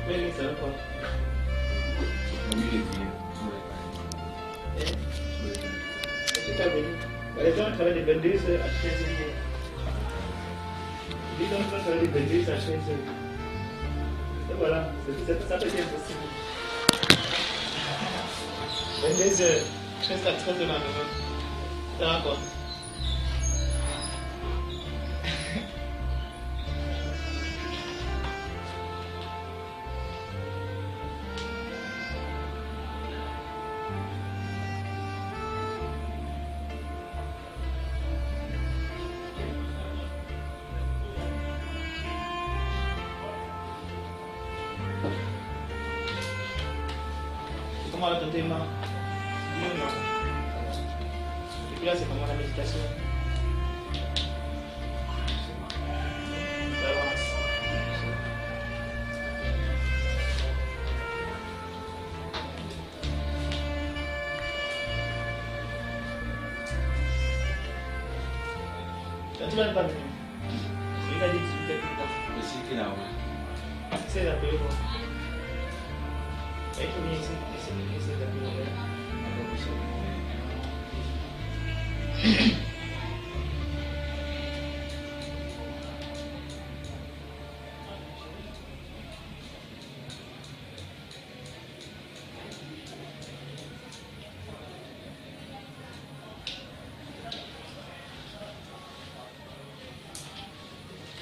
Mais lui, ça va pas. C'est pas venu. Les gens travaillent des 22 heures à 15 heures. Les gens travaillent des 22 heures à 15 heures. Et voilà, ça peut être impossible. 22 heures, 13 à 13 heures dans le monde. Ça va quoi? Comment la tenter ma? Non. Et puis là, c'est comment la méditation? Ça avance. Tu vas pas venir. Il a dit que tu étais plus tard. Mais c'est qui là? C'est la paix. Il faut venir ici. C'est la paix.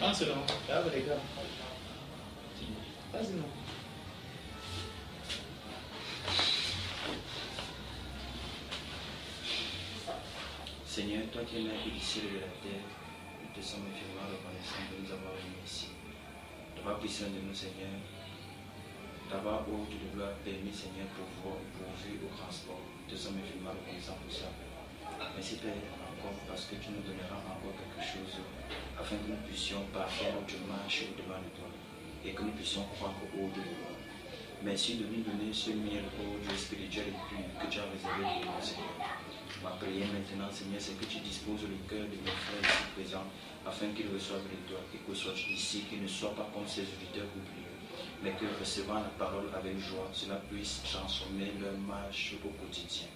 Ah, c'est long. Là, les gars. Vas-y, non. Seigneur, toi qui es l'un du ciel et de la terre, nous te sommes infiniment reconnaissants de nous avoir réunis ici. D'avoir pris soin de nous, Seigneur, d'avoir haute de gloire permis, Seigneur, pourvu au transport. Nous te sommes infiniment reconnaissants pour ça. Merci, Père, encore parce que tu nous donneras encore quelque chose afin que nous puissions parfaire notre marche au-devant de toi et que nous puissions croire au haut de toi. Merci de nous donner ce miel au Dieu spirituel et pur que tu as réservé pour nous, Seigneur. Ma prière maintenant, Seigneur, c'est que tu disposes le cœur de mes frères ici présents afin qu'ils reçoivent de toi et que soient ici, qu'ils ne soient pas comme ces auditeurs oubliés, mais que recevant la parole avec joie, cela puisse transformer leur marche au quotidien.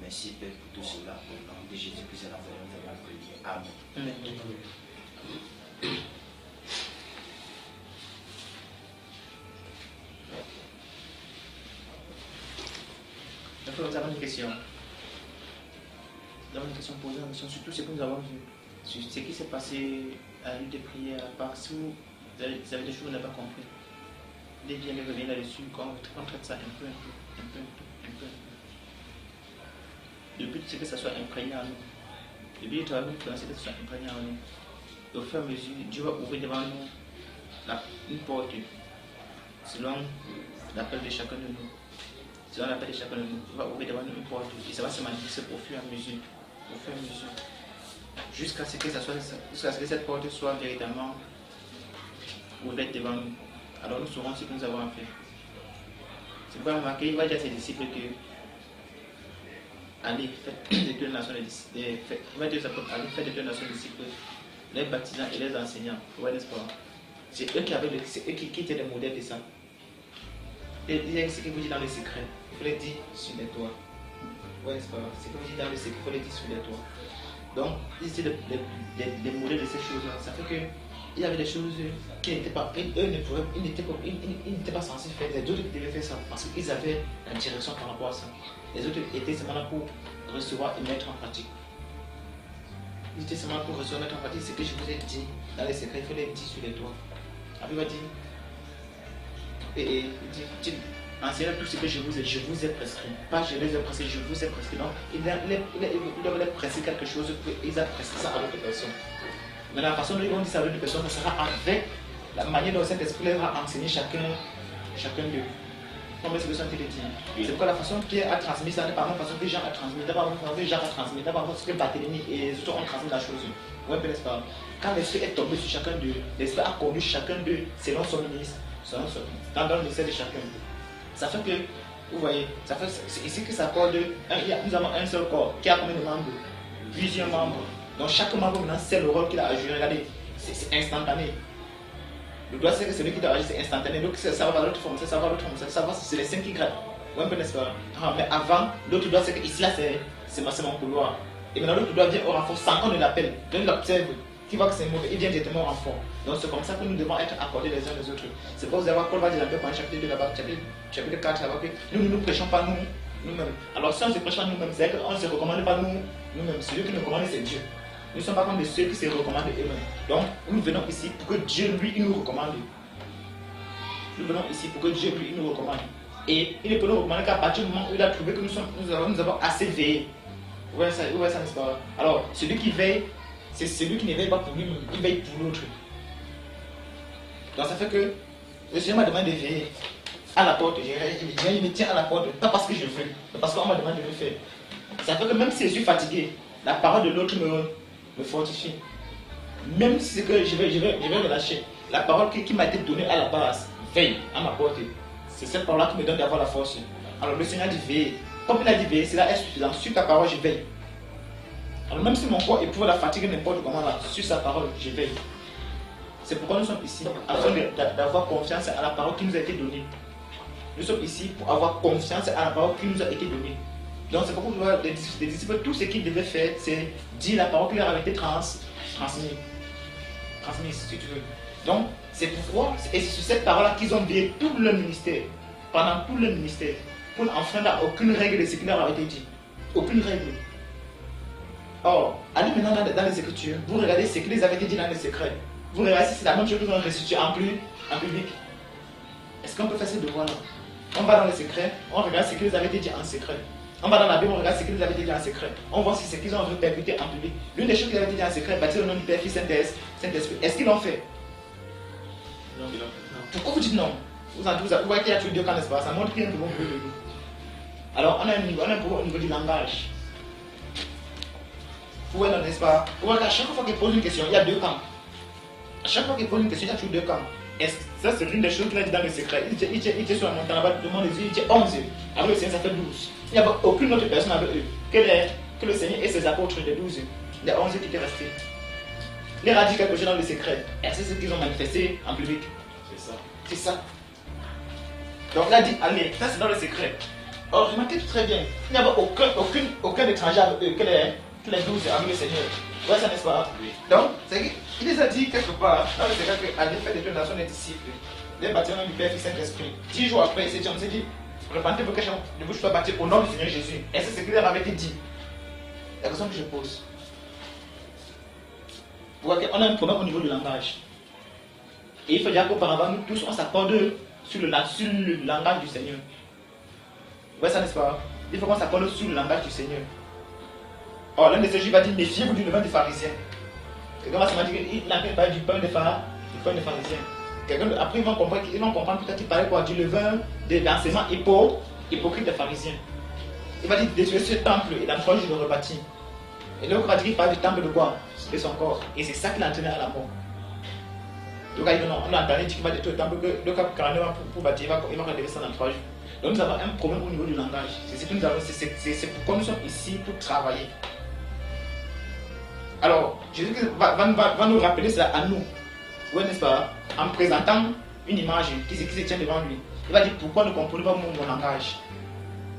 Merci Père pour tout cela, au nom de Jésus-Christ et Nazareth, nous avons prié. Amen. D'accord, nous avons une question. Nous avons une question posée, surtout ce que nous avons vu. Sur ce qui s'est passé à la lutte de prière à part, si vous avez des choses que vous n'avez pas compris, les bien de revenir là-dessus, quand on traite ça un peu. Le but c'est que ça soit imprégné en nous. Le but de nous, c'est que ça soit imprégné en nous. Et au fur et à mesure, Dieu va ouvrir devant nous une porte selon l'appel de chacun de nous. Selon l'appel de chacun de nous, il va ouvrir devant nous une porte et ça va se manifester au fur et à mesure. Jusqu'à ce que cette porte soit véritablement ouverte devant nous. Alors nous saurons ce que nous avons à faire. C'est pourquoi remarquer, il va dire à ses disciples que allez, faites de deux nations des disciples, faites de deux nations des disciples, les baptisants et les enseignants. Ouais, n'est-ce pas? C'est eux qui étaient les modèles de ça. Et il y a ce que vous dites dans le secret, il faut les dire sur les toits. Ouais, n'est-ce pas? Ce que vous dites dans le secret, il faut les dire sur les toits. Donc, ils étaient des modèles de ces choses-là. Ça fait que il y avait des choses qui n'étaient pas, ils n'étaient pas censés faire. Les autres qui devaient faire ça parce qu'ils avaient la direction par rapport à ça. Les autres étaient seulement là pour recevoir et mettre en pratique. Ils étaient seulement pour recevoir et mettre en pratique ce que je vous ai dit dans les secrets. Il faut les dire sur les toits. Après, il va dire, il dit, enseignez tout ce que je vous ai prescrit. Pas je les ai prescrits, je vous ai prescrit. Donc, il doit les prescrire quelque chose, ils ont prescrit ça à l'autre personne. Mais la façon dont ils vont dire ça à l'autre personne, ça sera avec la manière dont cet esprit leur a enseigné chacun d'eux. Comme c'est ce que dit. C'est pourquoi la façon Pierre a transmis ça n'est pas la façon que Jean a transmis, n'est pas la façon que Jacques a transmis, n'est pas la façon que Barthélemy et les autres ont transmis la chose. Ouais, n'est-ce pas? Quand l'esprit est tombé sur chacun d'eux, l'esprit a conduit chacun d'eux selon son ministre, dans le ministère de chacun d'eux. Ça fait que, vous voyez, c'est ici que ça accorde, nous avons un seul corps qui a combien de membres? Plusieurs membres. Donc chaque membre maintenant sait le rôle qu'il a à jouer. Regardez, c'est instantané. Le doigt, c'est celui qui doit agir, c'est instantané. Donc ça va dans l'autre forme, ça va dans l'autre forme, ça va, c'est les 5 qui grattent. Ouais, un peu, n'est-ce pas? Mais avant, l'autre doigt, c'est que ici, là, c'est mon couloir. Et maintenant, l'autre doigt vient au renfort sans qu'on ne l'appelle. Donc il l'observe, qui voit que c'est mauvais, il vient directement au renfort. Donc c'est comme ça que nous devons être accordés les uns les autres. C'est pour vous avoir Paul va dire un peu dans chapitre 2 là-bas, chapitre 4 là-bas, que nous ne prêchons pas nous-mêmes. Alors si on ne se prêche pas nous-mêmes, c'est qu'on ne se recommande pas nous-mêmes. Celui qui nous commande, c'est Dieu. Nous ne sommes pas comme de ceux qui se recommandent eux-mêmes. Donc nous venons ici pour que Dieu, lui, il nous recommande. Nous venons ici pour que Dieu, lui, il nous recommande. Et il ne peut nous recommander qu'à partir du moment où il a trouvé que nous avons assez veillé. Vous voyez ça, n'est-ce pas? Alors, celui qui veille, c'est celui qui ne veille pas pour lui-même, il veille pour l'autre. Donc ça fait que le Seigneur m'a demandé de veiller à la porte. Il me tient à la porte, pas parce que je veux, mais parce qu'on m'a demandé de le faire. Ça fait que même si je suis fatigué, la parole de l'autre me fortifie. Même si c'est que je vais me lâcher, la parole qui m'a été donnée à la base, veille à ma portée. C'est cette parole-là qui me donne d'avoir la force. Alors le Seigneur dit veiller. Comme il a dit veiller, cela est suffisant. Sur ta parole, je veille. Alors même si mon corps éprouve la fatigue n'importe comment là, sur sa parole, je veille. C'est pourquoi nous sommes ici, afin d'avoir confiance à la parole qui nous a été donnée. Nous sommes ici pour avoir confiance à la parole qui nous a été donnée. Donc c'est pourquoi les disciples, tout ce qu'ils devaient faire, c'est dire la parole qui leur avait été transmise, si tu veux. Donc c'est pourquoi, et c'est sur cette parole-là qu'ils ont veillé tout le ministère, pendant tout le ministère, pour n'enfreindre aucune règle de ce qui leur avait été dit. Aucune règle. Or, allez maintenant dans les Écritures, vous regardez ce qu'ils avaient été dit dans les secrets. Vous regardez si c'est la même chose qu'ils ont restitué en public. Est-ce qu'on peut faire ces devoirs-là? On va dans les secrets, on regarde ce qu'ils avaient été dit en secret. On va dans la Bible, on regarde ce qu'ils avaient été dit en secret. On voit si c'est ce qu'ils ont répercuté en public. L'une des choses qu'ils avaient été dit en secret, bâtir le nom du Père, Fils, Saint-Esprit. Est-ce qu'ils l'ont fait? Non. Pourquoi vous dites non? Vous voyez qu'il y a toujours deux camps, n'est-ce pas? Ça montre qu'il y a un nouveau de nous. Alors, on a un problème au niveau du langage. Vous voyez, n'est-ce pas? Vous voyez qu'à chaque fois qu'il pose une question, il y a deux camps. À chaque fois qu'il pose une question, il y a toujours deux camps. Et ça, c'est l'une des choses qu'il a dit dans le secret. Il était sur la montagne là-bas, devant les yeux, il était 11 yeux. Avec le Seigneur, ça fait 12. Il n'y avait aucune autre personne avec eux que le Seigneur et ses apôtres des 12 yeux. Les 11 yeux qui étaient restés. Il leur a dit quelque chose dans le secret. Et c'est ce qu'ils ont manifesté en public. C'est ça. Donc il a dit, allez, ça c'est dans le secret. Or, remarquez tout très bien, il n'y avait aucun étranger avec eux que les 12 avec le Seigneur. Ouais, ça n'est-ce pas? Oui. Donc, il les a dit quelque part, dans le secret, qu'allez faire des nations des disciples, les bâtir au nom du Père, Fils, Saint-Esprit. 10 jours après, on s'est dit, repentez-vous que de vous sois bâti au nom du Seigneur Jésus. Et c'est ce qu'il leur avait été dit. La question que je pose. Vous voyez qu'on a un problème au niveau du langage. Et il faut dire qu'auparavant, nous tous, on s'accorde sur le langage du Seigneur. Vous voyez ça, n'est-ce pas? Il faut qu'on s'accorde sur le langage du Seigneur. Or, l'un de ces juifs va dire, méfiez-vous du levain des pharisiens. Quelqu'un va se dire qu'il n'a pas du pain des pharisiens. Après, ils vont comprendre peut-être qu'il parlait quoi? Du levain d'enseignement hypocrite des pharisiens. Il va dire, détruire ce temple et dans 3 jours, je le rebâtis. Et l'autre va dire qu'il parle du temple de quoi? De son corps. Et c'est ça qui l'a entraîné à la mort. Donc, on a entendu qu'il va détruire le temple, que le cap carrément pour bâtir, il va relever ça dans 3 jours. Donc, nous avons un problème au niveau du langage. C'est pourquoi nous sommes ici pour travailler. Alors, Jésus va nous rappeler cela à nous. Oui, n'est-ce pas? En présentant une image qui se tient devant lui. Il va dire pourquoi ne comprenez pas mon langage?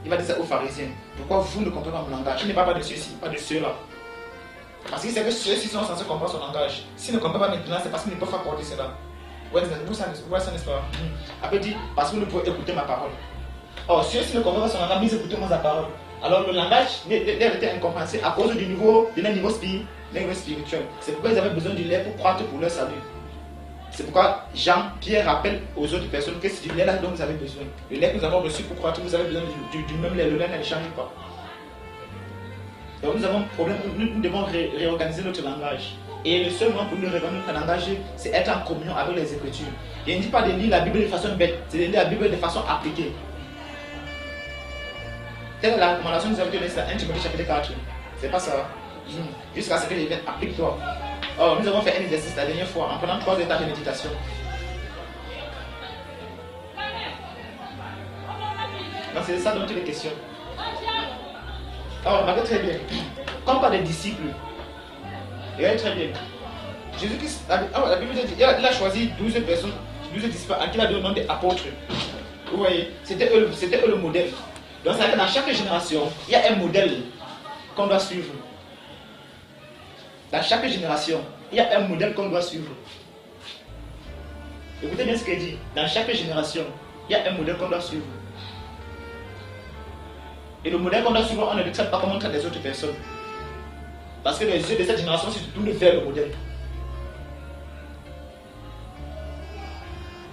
Il va dire ça aux pharisiens. Pourquoi vous ne comprenez pas mon langage? Il ne parle pas de ceux-ci, pas de ceux-là. Parce qu'il sait que ceux-ci sont censés comprendre son langage. S'ils ne comprennent pas maintenant, c'est parce qu'ils ne peuvent pas accorder cela. Vous voyez ça, n'est-ce pas? Après, il dit parce que vous ne pouvez écouter ma parole. Or, ceux-ci ne comprennent pas son langage, mais ils écoutent sa parole. Alors, le langage leur était incompréhensible à cause du niveau spirituel. C'est pourquoi ils avaient besoin du lait pour croître pour leur salut. C'est pourquoi Pierre rappelle aux autres personnes que c'est du lait là dont vous avez besoin. Le lait que nous avons reçu pour croître, vous avez besoin du même lait. Le lait ne change pas. Donc nous avons un problème, nous devons réorganiser notre langage. Et le seul moyen pour nous réorganiser notre langage, c'est être en communion avec les Écritures. Et il ne dit pas de lire la Bible de façon bête, c'est de lire la Bible de façon appliquée. Telle est la recommandation que nous avons donnée, c'est 1 Timothée chapitre 4. C'est pas ça. Jusqu'à ce que les viennent, applique-toi. Or, nous avons fait un exercice la dernière fois en prenant 3 étapes de méditation. Donc c'est ça dont il est question. Alors, remarquez très bien. Comme par des disciples, regardez très bien. Jésus-Christ, la Bible dit, il a choisi 12 personnes, 12 disciples, à qui il a donné le nom d'apôtres. Vous voyez, c'était eux le modèle. Donc, c'est-à-dire que dans chaque génération, il y a un modèle qu'on doit suivre. Dans chaque génération, il y a un modèle qu'on doit suivre. Écoutez bien ce qu'il dit. Dans chaque génération, il y a un modèle qu'on doit suivre. Et le modèle qu'on doit suivre, on ne le traite pas comme on traite les autres personnes. Parce que les yeux de cette génération, c'est tout vers le modèle.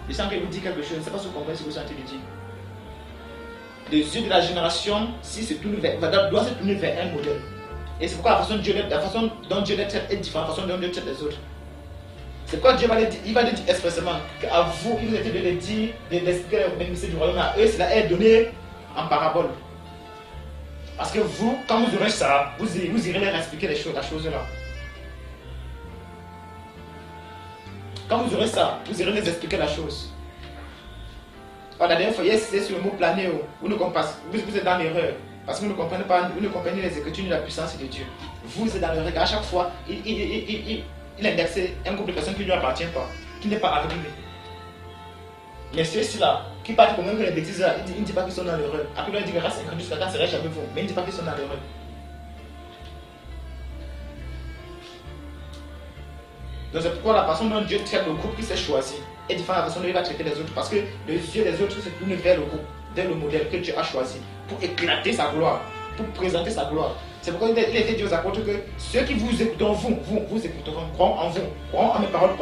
Je sens qu'il vous dit quelque chose, je ne sais pas si vous comprenez ce que vous sentez de dire. Les yeux de la génération, si c'est tourné vers, doit se tourner vers un modèle. Et c'est pourquoi la façon dont Dieu les traite est différente de la façon dont Dieu traite les autres. C'est pourquoi Dieu va le dire, il va le dire expressément qu'à vous, il vous a été de le dire, d'expliquer les mystères du royaume à eux, cela est donné en parabole. Parce que vous, quand vous aurez ça, vous irez leur expliquer la chose là. Quand vous aurez ça, vous irez les expliquer la chose. La dernière fois, c'est sur le mot planer, vous êtes dans l'erreur. Parce que vous ne comprenez pas, vous ne comprenez les Écritures ni la puissance de Dieu. Vous êtes dans l'erreur. À chaque fois, il indexe un groupe de personnes qui ne lui appartient pas, qui n'est pas avec lui. Mais ceux-ci-là, qui partent comme les bêtises là, il ne dit pas qu'ils sont dans l'erreur. Après, il dit que la race incrédule, Satan serait jamais vous. Mais il ne dit pas qu'ils sont dans l'erreur. Donc c'est pourquoi la façon dont Dieu traite le groupe qui s'est choisi est différente de la façon dont il va traiter les autres. Parce que les yeux des autres se tournent vers le groupe, vers le modèle que Dieu a choisi pour éclater sa gloire, pour présenter sa gloire. C'est pourquoi il a été dit aux apôtres que ceux qui vous écouteront, vous écouteront, croiront en vous, croiront en mes paroles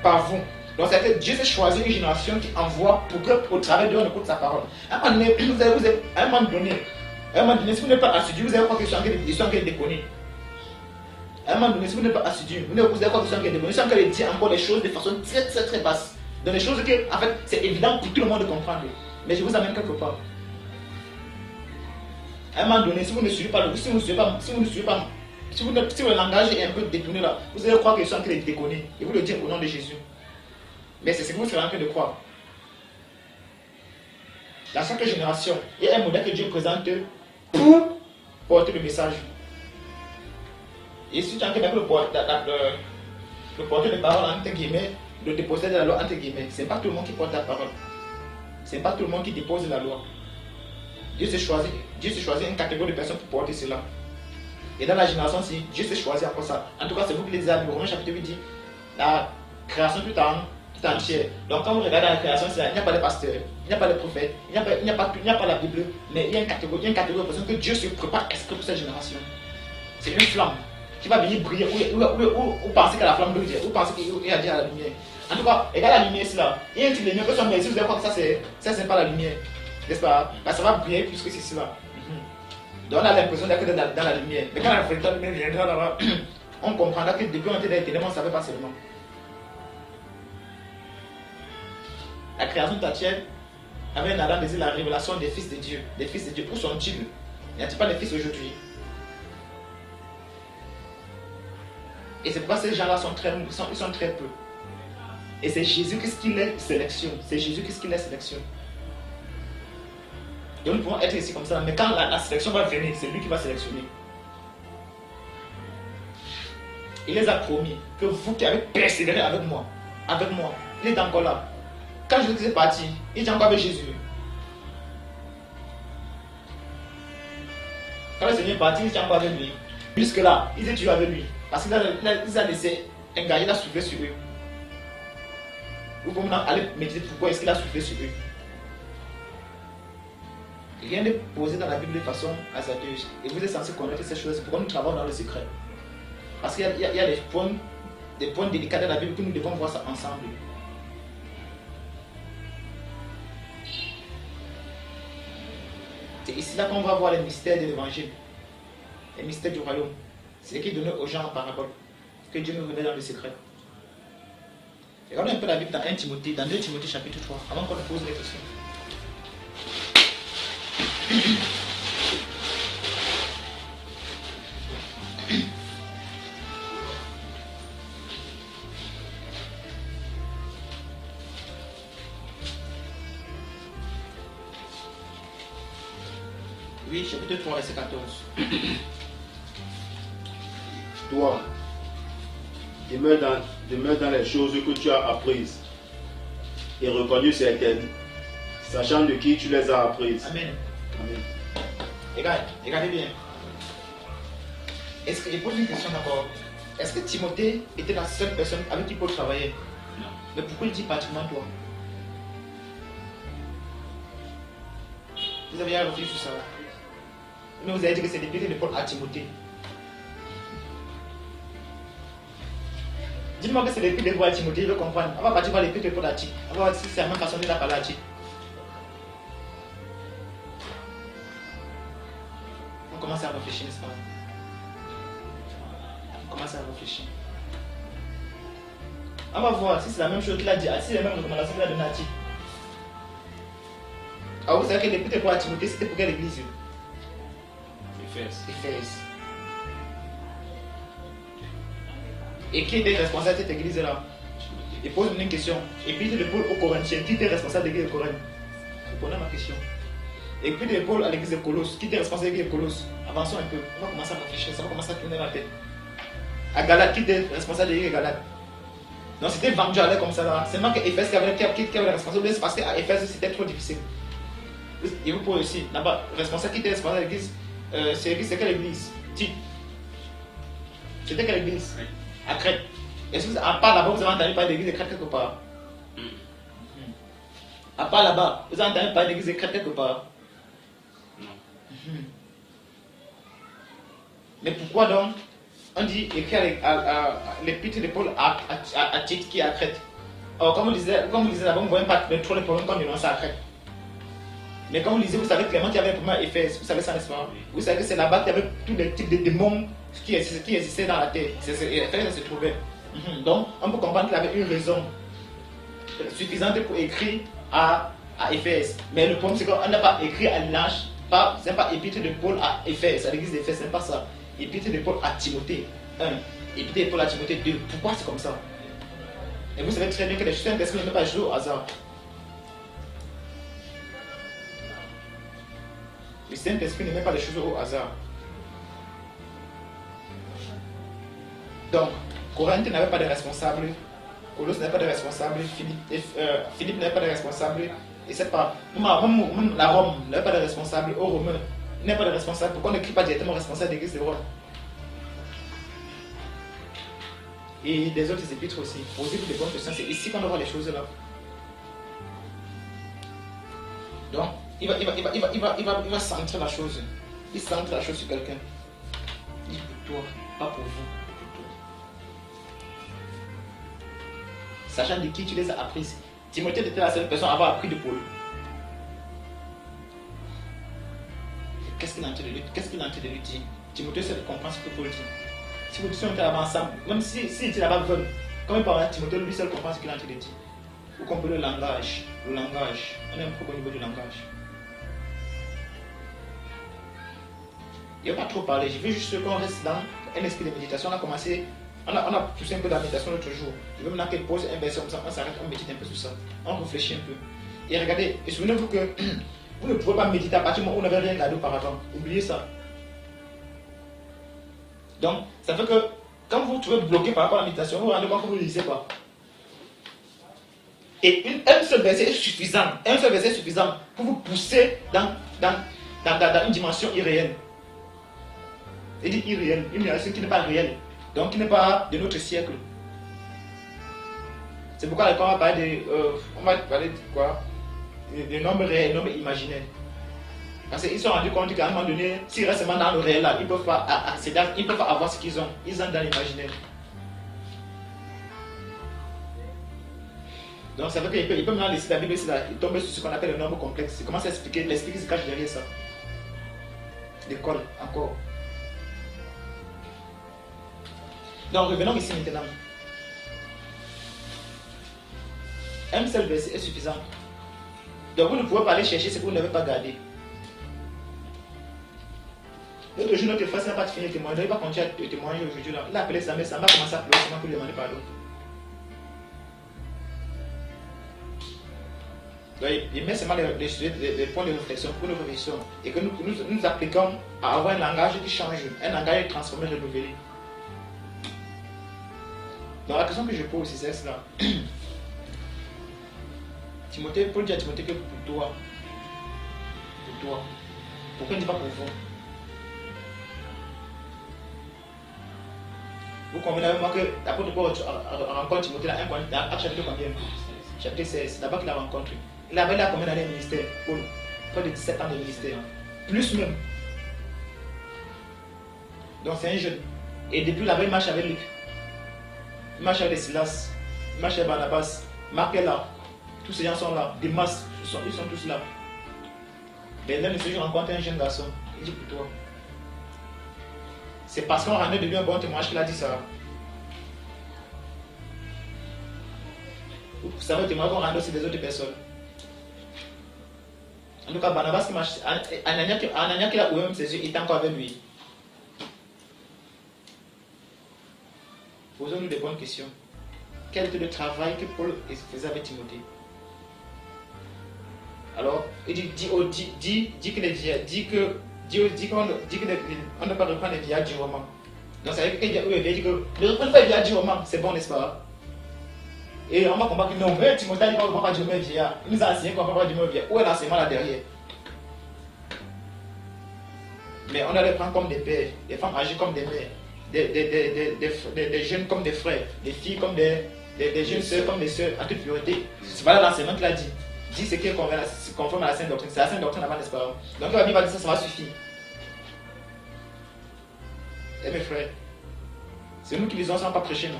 par vous. Donc c'est que Dieu s'est choisi une génération qui envoie pour que au travers d'eux on écoute sa parole. À un moment donné, si vous n'êtes pas assidu, vous allez croire qu'ils sont en train de déconner. À un moment donné, si vous n'êtes pas assidu, vous allez croire qu'ils sont en train de déconner. Ils sont en train de dire encore des choses de façon très basse. Dans des choses que, en fait, c'est évident pour tout le monde de comprendre. Mais je vous amène quelque part. À un moment donné, si vous ne suivez pas, si le langage est un peu détourné là, vous allez croire qu'ils sont en train de déconner. Et vous le dire au nom de Jésus. Mais c'est ce que vous serez en train de croire. Dans chaque génération, il y a un modèle que Dieu présente pour porter le message. Et si tu as quelqu'un le porteur de parole entre guillemets, le dépositaire de la loi entre guillemets, c'est pas tout le monde qui porte la parole. C'est pas tout le monde qui dépose la loi. Dieu s'est choisi une catégorie de personnes pour porter cela. Et dans la génération, si Dieu s'est choisi après ça. En tout cas, c'est vous qui les avez. Romains chapitre 8 dit la création tout entière. Donc quand vous regardez la création, il n'y a pas de pasteur, il n'y a pas de prophète, il n'y a pas la Bible, mais il y a une catégorie de personnes que Dieu se prépare exprès pour cette génération. C'est une flamme qui va venir briller. Ou pensez que la flamme brille, ou pensez qu'il y a déjà la lumière. En tout cas, regarde la lumière ici là. Il y a une petite lumière que si vous allez croire que ça c'est pas la lumière. N'est-ce pas? Parce que ça va briller plus que ceci là. Donc on a l'impression d'être dans la lumière. Mais quand la véritable lumière viendra là-bas, on comprendra que depuis on était dans les ténèbres, on ne savait pas seulement. La création entière avait un Adam désir la révélation des fils de Dieu. Des fils de Dieu. Où sont-ils? N'y a-t-il pas de fils aujourd'hui? Et c'est pourquoi ces gens-là sont très peu. Et c'est Jésus-Christ qui les sélectionne. C'est Jésus-Christ qui les sélectionne. Et nous pouvons être ici comme ça, mais quand la sélection va venir, c'est lui qui va sélectionner. Il les a promis que vous qui avez persévéré avec moi, il est encore là. Quand Jésus est parti, il était encore avec Jésus. Quand le Seigneur est parti, il était encore avec lui. Jusque-là, il était toujours avec lui. Parce qu'il a laissé un gars, il a soufflé sur eux. Vous pouvez maintenant aller méditer pourquoi est-ce qu'il a soufflé sur eux. Rien n'est posé dans la Bible de façon hasardeuse. Et vous êtes censé connaître ces choses. C'est pourquoi nous travaillons dans le secret. Parce qu'il y a des points délicats dans la Bible que nous devons voir ça ensemble. C'est ici là qu'on va voir les mystères de l'évangile, les mystères du royaume. C'est ce qui est donné aux gens en parabole, que Dieu nous révèle dans le secret. Regardez un peu la Bible dans 1 Timothée, dans 2 Timothée chapitre 3, avant qu'on nous pose les questions. Oui, chapitre 3, verset 14. Toi, Demeure dans les choses que tu as apprises et reconnues certaines, sachant de qui tu les as apprises. Amen. Amen. Regardez bien. Je pose une question d'abord. Est-ce que Timothée était la seule personne avec qui Paul travaillait? Non. Mais pourquoi il dit particulièrement toi? Vous avez réfléchi sur ça? Mais vous avez dit que c'est l'épître de Paul à Timothée. Dites-moi que c'est l'épître de Paul à Timothée, je veux comprendre. On va partir par l'épître de Paul à Timothée. On va voir si c'est la même façon dont il a parlé à Timothée. On commence à réfléchir, n'est-ce pas? On commence à réfléchir. On va voir si c'est la même chose qu'il a dit, si c'est la même recommandation qu'il a donnée à Timothée. Ah, vous savez que l'épître de Paul à Timothée, c'était pour quelle église? Éphèse. Et qui était responsable de cette église-là? Il pose une question. Épître de Paul aux Corinthiens, qui était responsable de l'église de Corinthe? Répondez à ma question. Épître de Paul à l'église de Colosse, qui était responsable de l'église de Colosse? Avançons un peu. On va commencer à réfléchir, ça va commencer à tourner dans la tête. À Galate, qui était responsable de l'église de Galate? Non, c'était vendu à l'air comme ça là. C'est moi que Éphèse qui avait la responsabilité, c'est parce qu'à Éphèse c'était trop difficile. Et vous pouvez aussi, là-bas, responsable qui était responsable de l'église, c'est quelle église? Tite. C'était quelle église? Oui. À Crète. Est-ce que à part là-bas, vous avez entendu parler de l'église de Crète quelque part? À part là-bas, vous avez entendu parler de l'église de Crète quelque part? Non. Mais pourquoi donc on dit écrire à l'épître de Paul à Tite qui est à Crète? Alors, comme vous disiez là-bas, vous ne voyez pas trop les problèmes quand on lance à Crète. Mais comme vous lisez, vous savez clairement qu'il y avait un problème à Éphèse. Vous savez ça, n'est-ce pas? Vous savez que c'est là-bas qu'il y avait tous les types de démons qui existaient dans la terre. Éphèse se trouvait. Donc, on peut comprendre qu'il avait une raison suffisante pour écrire à Éphèse. Mais le problème, c'est qu'on n'a pas écrit à l'âge, ce n'est pas épître de Paul à Éphèse, à l'église d'Éphèse, ce n'est pas ça. Épître de Paul à Timothée 1, épître de Paul à Timothée 2. Pourquoi c'est comme ça? Et vous savez très bien que les choses ne sont pas jouées au hasard. Le Saint-Esprit ne met pas les choses au hasard. Donc, Corinthe n'avait pas de responsable, Colosse n'avait pas de responsable, Philippe n'avait pas de responsable, et c'est pas. Même la Rome n'avait pas de responsable, aux Romains n'avait pas de responsable. Pourquoi on n'écrit pas directement responsable de l'église de Rome? Et des autres épîtres aussi. Posez-vous des bonnes questions, c'est ici qu'on voit les choses là. Donc, il va centrer la chose. Il centre la chose sur quelqu'un. Il dit pour toi, pas pour vous, pour toi. Sachant de qui tu les as apprises. Timothée était la seule personne à avoir appris de Paul. Qu'est-ce qu'il est en train de lui dire? Timothée seul comprend ce que Paul dit. Si vous étiez là-bas ensemble, même si était là-bas veulent, quand il parle à Timothée, lui seul comprend ce qu'il est en train de dire. Vous comprenez le langage. On a un problème au niveau du langage. Il ne va pas trop parler. Je veux juste qu'on reste dans un esprit de méditation. On a poussé un peu dans la méditation l'autre jour. Je veux maintenant qu'elle pose un verset comme ça. On s'arrête, on médite un peu sur ça. On réfléchit un peu. Et regardez, et souvenez-vous que vous ne pouvez pas méditer à partir du moment où vous n'avez rien regardé auparavant. Oubliez ça. Donc, ça fait que quand vous vous trouvez bloqué par rapport à la méditation, vous vous rendez compte que vous ne lisez pas. Et un seul verset est suffisant. Un seul verset est suffisant pour vous pousser dans une dimension irréelle. Il dit irréel, une dimension qui n'est pas réelle. Donc qui n'est pas de notre siècle. C'est pourquoi on va parler de quoi? Des nombres réels, des nombres imaginaires. Parce qu'ils se sont rendus compte qu'à un moment donné, s'ils restent seulement dans le réel là, ils ne peuvent pas accéder, ils ne peuvent pas avoir ce qu'ils ont. Ils sont dans l'imaginaire. Donc ça veut dire qu'il peut maintenant laisser la Bible ici, il tombe sur ce qu'on appelle le nombre complexe. Il commence à expliquer, l'esprit qui se cache derrière ça. L'école, encore. Donc revenons ici maintenant. Un seul verset est suffisant. Donc vous ne pouvez pas aller chercher ce que vous n'avez pas gardé. L'autre jour, notre frère n'a pas fini de témoigner. Il va continuer à témoigner aujourd'hui. Il a appelé sa mère, sa mère a commencé à pleurer seulement pour lui demander pardon. Donc, il met seulement les points de réflexion pour nous réfléchir et que nous appliquons à avoir un langage qui change, un langage transformé, renouvelé. Donc la question que je pose, c'est cela. Timothée, Paul dit à Timothée que pour toi, pourquoi il ne dit pas pour vous? Vous convenez avec moi que l'apôtre Paul rencontre Timothée dans Actes chapitre combien? Chapitre 16, c'est là-bas qu'il l'a rencontré. Il avait là combien d'années de ministère? Paul, près de 17 ans de ministère. Plus même. Donc c'est un jeune. Et depuis là-bas, il marche avec Luc. Il marche avec les Silas. Il marche avec Barnabas. Marc est là. Tous ces gens sont là. Des masses. Ils sont tous là. Mais l'un de ces jours, je rencontre un jeune garçon. Il dit pour toi. C'est parce qu'on rendait de lui un bon témoignage qu'il a dit ça. Vous savez, le témoignage qu'on rendait aussi des autres personnes. En tout cas, Barnabas qui marche. Anania qui a ouvert ses yeux, il était encore avec lui. Posons-nous des bonnes questions. Quel était le travail que Paul faisait avec Timothée? Alors, il dit qu'on ne peut pas reprendre les vieillards du roman. Donc, ça veut dire que ne reprendre pas les vieillards du roman, c'est bon, n'est-ce pas? Et on va comprendre que non, mais Timothée dit qu'on ne reprend pas du roman vieillard. Il nous a enseigné qu'on ne reprend pas du roman vieillard. Où est l'enseignement là derrière? Mais on doit les prendre comme des pères, les femmes agir comme des mères. Des jeunes comme des frères, des filles comme des jeunes sœurs comme des sœurs, en toute pureté. C'est pas l'enseignement qu'il a dit. Dit ce qui est conforme à la sainte doctrine. C'est la sainte doctrine avant, n'est-ce pas? Donc il va dire ça, ça va suffire. Et mes frères, c'est nous qui lisons sans pas prêcher, non?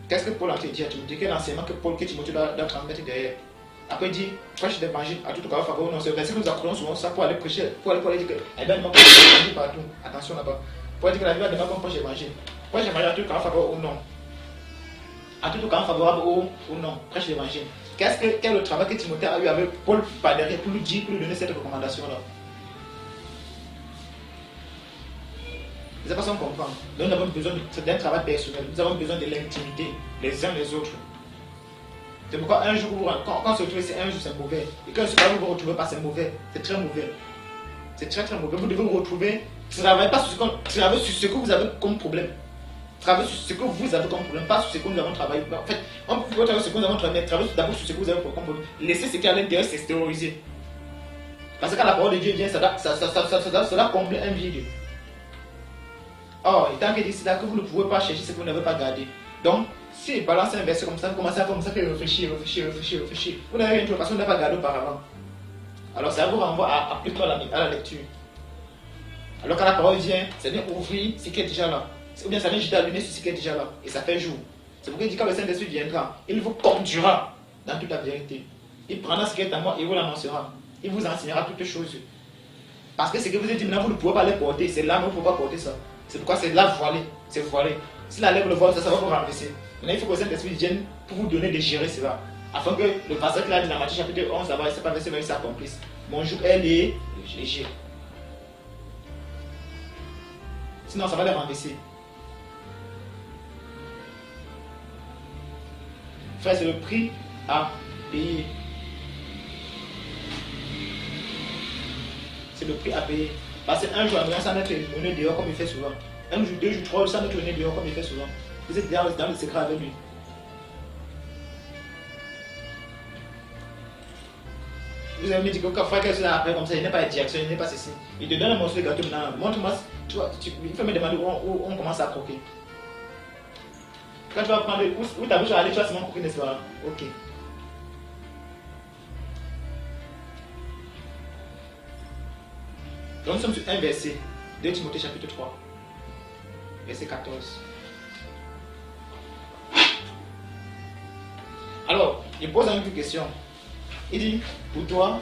Qu'est-ce que Paul a dit à Timothée? Quel enseignement que Timothée doit transmettre derrière? Après il dit, prêche l'évangile à tout cas faveur. Non, c'est le verset que nous apprenons souvent ça pour aller prêcher, pour aller dire que, eh bien, non, partout. Attention là-bas. Pour dire que la vie va demander qu'on prêche l'évangile. Prêche l'évangile à tout cas favorable ou non. À tout cas favorable ou non. Prêche l'évangile. Quel est le travail que Timothée a eu avec Paul par derrière pour lui dire, pour lui donner cette recommandation-là? Les personnes comprennent. Nous avons besoin d'un travail personnel. Nous avons besoin de l'intimité les uns les autres. C'est pourquoi un jour, quand on se retrouve, c'est un jour, c'est mauvais. Et quand vous vous retrouvez pas, c'est mauvais. C'est très mauvais. C'est très très mauvais. Vous devez vous retrouver. Travaillez sur ce que vous avez comme problème. Travaillez sur ce que vous avez comme problème, pas sur ce que nous avons travaillé. En fait, on peut travailler sur ce que nous avons travaillé, mais travaillez d'abord sur ce que vous avez comme problème. Laissez ce qui est à l'intérieur s'extérioriser. Parce que quand la parole de Dieu vient, ça doit combler un vide. Or, tant que dit là que vous ne pouvez pas chercher ce que vous n'avez pas gardé. Donc, si vous balancez un verset comme ça, vous commencez à comme ça, réfléchir. Vous n'avez rien trouvé parce que vous n'avez pas gardé auparavant. Alors, ça vous renvoie à plutôt à la lecture. Alors, quand la parole vient, ça vient ouvrir ce qui est déjà là. Ou bien ça vient jeter la lumière sur ce qui est déjà là. Et ça fait jour. C'est pourquoi il dit quand le Saint-Esprit viendra, il vous conduira dans toute la vérité. Il prendra ce qui est à moi et vous l'annoncera. Il vous enseignera toutes choses. Parce que ce que vous avez dit maintenant, vous ne pouvez pas les porter. C'est là, mais vous ne pouvez pas porter ça. C'est pourquoi c'est là voilé. C'est voilé. Si la lèvre le voile, ça va vous renverser. Maintenant, il faut que le Saint-Esprit vienne pour vous donner de gérer cela. Afin que le passage qu'il a dit dans Matthieu chapitre 11, ça va, c'est pas verset, mais il s'accomplisse. Mon joug, elle est léger. Sinon, ça va les renverser. Frère, c'est le prix à payer. C'est le prix à payer. Parce qu'un jour, on s'en met au nez dehors comme il fait souvent. Un jour, 2 jours, 3 jours, ça met au nez dehors comme il fait souvent. Vous êtes dans le secret avec lui. Vous avez dit que quand frère, qu'est-ce qu'il a après comme ça, il n'est pas de direction, il n'est pas ceci. Il te donne un morceau de gâteau maintenant. Montre-moi, tu vois, il faut me demander où on commence à croquer. Quand tu vas prendre, où ta bouche va aller, tu vas seulement croquer, n'est-ce pas? Ok. Donc nous sommes sur un verset, 2 Timothée chapitre 3, verset 14. Alors, il pose une question. Il dit, pour toi,